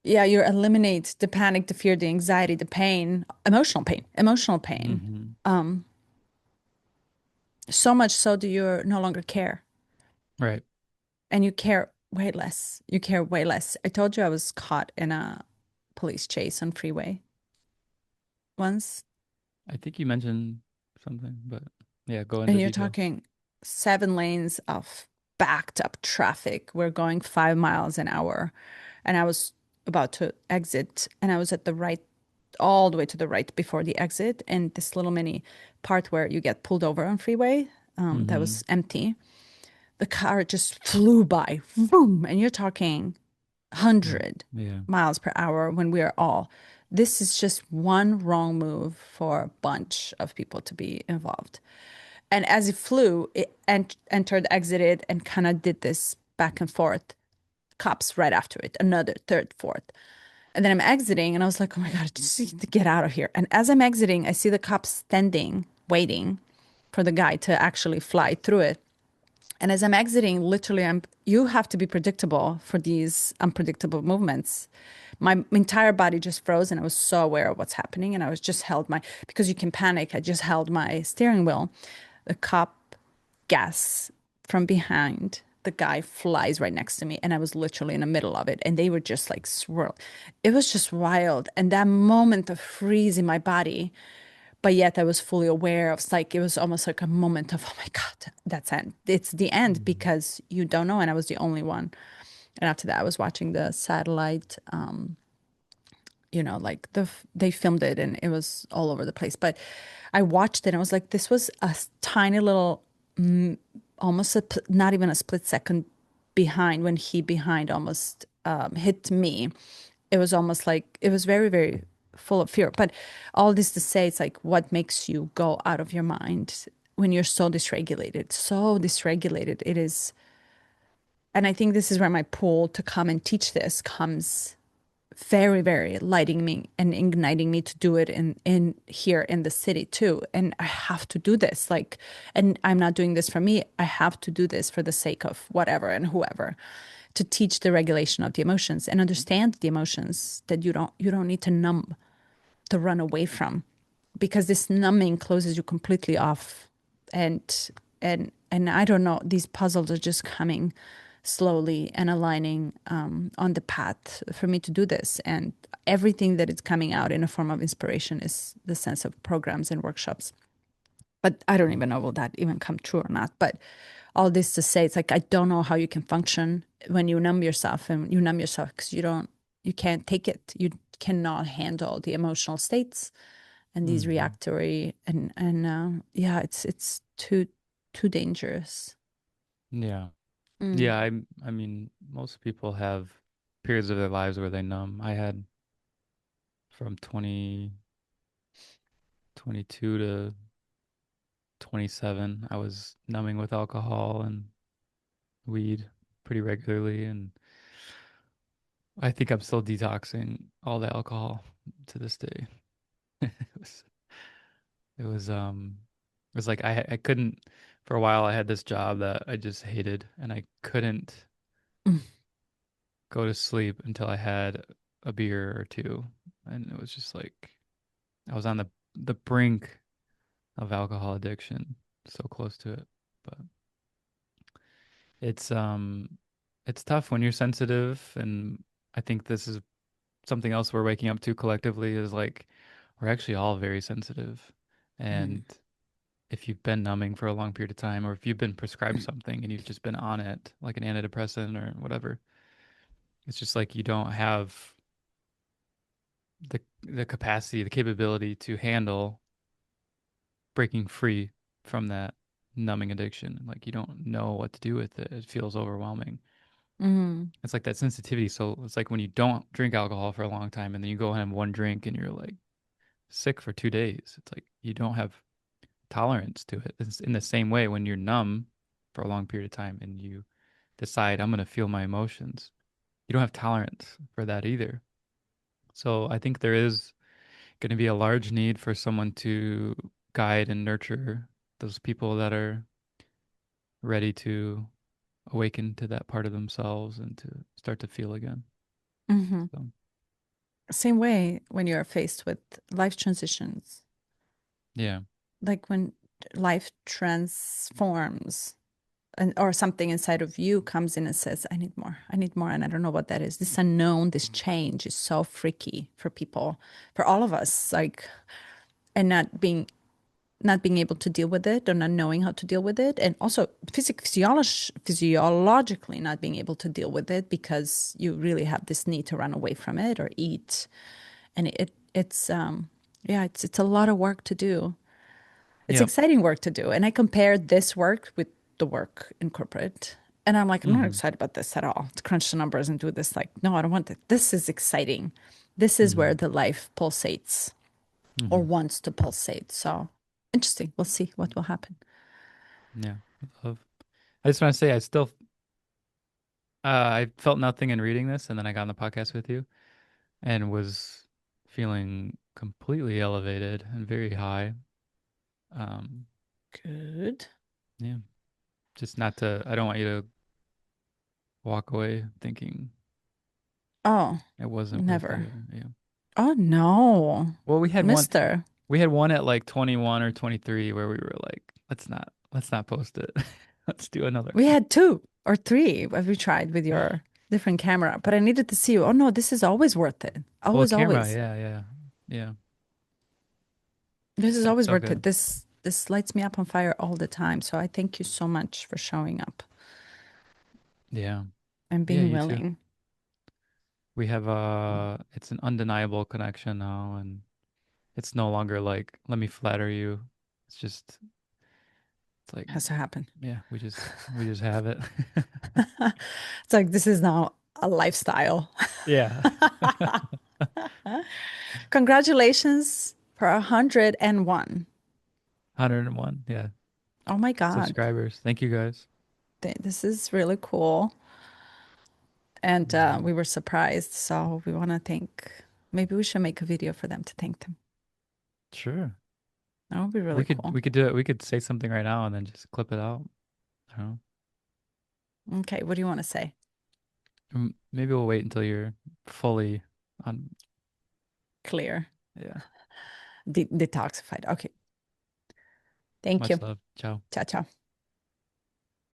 yeah, you eliminate the panic, the fear, the anxiety, the pain, emotional pain, emotional pain. Mhm. Um, so much so that you no longer care. Right. And you care way less. You care way less. I told you I was caught in a police chase on freeway once, I think you mentioned something, but yeah, go and into you're detail. talking 7 lanes of backed up traffic. We're going 5 miles an hour, and I was about to exit, and I was at the right, all the way to the right before the exit, and this little mini part where you get pulled over on freeway, that Mhm. was empty. The car just flew by, boom, and you're talking Mm. 100 Yeah. miles per hour when we are all. This is just one wrong move for a bunch of people to be involved. And as it flew, it entered, exited, and kind of did this back and forth. Cops right after it, another, third, fourth. And then I'm exiting, and I was like, oh my God, I just need to get out of here. And as I'm exiting, I see the cops standing, waiting for the guy to actually fly through it. And as I'm exiting, literally, you have to be predictable for these unpredictable movements. My entire body just froze, and I was so aware of what's happening. And I was just held my, because you can panic, I just held my steering wheel. The cop gas from behind. The guy flies right next to me, and I was literally in the middle of it. And they were just like swirl. It was just wild. And that moment of freeze in my body, but yet I was fully aware of, like, it was almost like a moment of, oh my God, that's end. It's the end, Mhm. because you don't know. And I was the only one. And after that, I was watching the satellite, like they filmed it, and it was all over the place. But I watched it, and I was like, this was a tiny little, almost not even a split second behind, when he behind almost hit me. It was almost like it was very, very full of fear. But all this to say, it's like, what makes you go out of your mind when you're so dysregulated? So dysregulated. It is. And I think this is where my pull to come and teach this comes, very, very lighting me and igniting me to do it in here in the city too. And I have to do this. Like, and I'm not doing this for me. I have to do this for the sake of whatever and whoever, to teach the regulation of the emotions and understand the emotions that you don't need to numb, to run away from, because this numbing closes you completely off. And and and I don't know, these puzzles are just coming slowly and aligning on the path for me to do this. And everything that is coming out in a form of inspiration is the sense of programs and workshops. But I don't even know, will that even come true or not. But all this to say, it's like, I don't know how you can function when you numb yourself, and you numb yourself because you can't take it. You cannot handle the emotional states and these Mhm. reactory, and yeah, it's too dangerous. Yeah. Mm. Yeah, I mean, most people have periods of their lives where they numb. I had from 2022 to 27, I was numbing with alcohol and weed pretty regularly, and I think I'm still detoxing all the alcohol to this day. It was it was like I couldn't, for a while I had this job that I just hated, and I couldn't Mm. go to sleep until I had a beer or two, and it was just like I was on the brink of alcohol addiction, so close to it. But it's um it's tough when you're sensitive, and I think this is something else we're waking up to collectively, is like we're actually all very sensitive. Mm. And if you've been numbing for a long period of time, or if you've been prescribed something and you've just been on it, like an antidepressant or whatever, it's just like you don't have the capacity, the capability to handle breaking free from that numbing addiction. Like you don't know what to do with it. It feels overwhelming. Mm-hmm. It's like that sensitivity. So it's like when you don't drink alcohol for a long time and then you go and have one drink and you're like sick for 2 days. It's like you don't have tolerance to it. It's in the same way when you're numb for a long period of time and you decide I'm going to feel my emotions. You don't have tolerance for that either. So I think there is going to be a large need for someone to guide and nurture those people that are ready to awaken to that part of themselves and to start to feel again. Mm-hmm. So, Same way when you're faced with life transitions, yeah. like when life transforms and or something inside of you comes in and says, I need more, and I don't know what that is. This unknown, this change is so freaky for people, for all of us, like, and not being able to deal with it or not knowing how to deal with it, and also physiologically not being able to deal with it because you really have this need to run away from it or eat, and it's yeah, it's a lot of work to do. It's Yep. exciting work to do, and I compared this work with the work in corporate, and I'm like, I'm not Mm-hmm. excited about this at all, to crunch the numbers and do this. Like, no, I don't want it. This is exciting. This is Mm-hmm. where the life pulsates or Mm-hmm. wants to pulsate. So interesting. We'll see what will happen. Yeah. Love. I just want to say I still I felt nothing in reading this and then I got on the podcast with you and was feeling completely elevated and very high. Um, Good. yeah. Just not to I don't want you to walk away thinking Oh, it wasn't worth it never. or yeah. Oh no, Well, Mister. we had one at like 21 or 23 where we were like, let's not post it. Let's do another We one. had two or three we tried with your different camera, but I needed to see you. Oh no, this is always worth it. Well, Always, camera, always. yeah, yeah. Yeah. This is Yeah, it's always so worth good. it. This lights me up on fire all the time. So I thank you so much for showing up Yeah. and Yeah, being you too. willing. We have it's an undeniable connection now and it's no longer like let me flatter you. It's just it's like Has to happen. yeah, we just have it. It's like this is now a lifestyle. Yeah. Congratulations for 101. 101. Yeah. Oh my God. Subscribers. Thank you guys. This is really cool. And Mhm. we were surprised. So we want to thank, maybe we should make a video for them to thank them. Sure. That would be really cool. We could do it. We could say something right now and then just clip it out. I don't Okay, what do you want to say? know. Maybe we'll wait until you're fully on. Clear, Yeah. detoxified. Okay, thank Much you. love. Ciao. Ciao, ciao.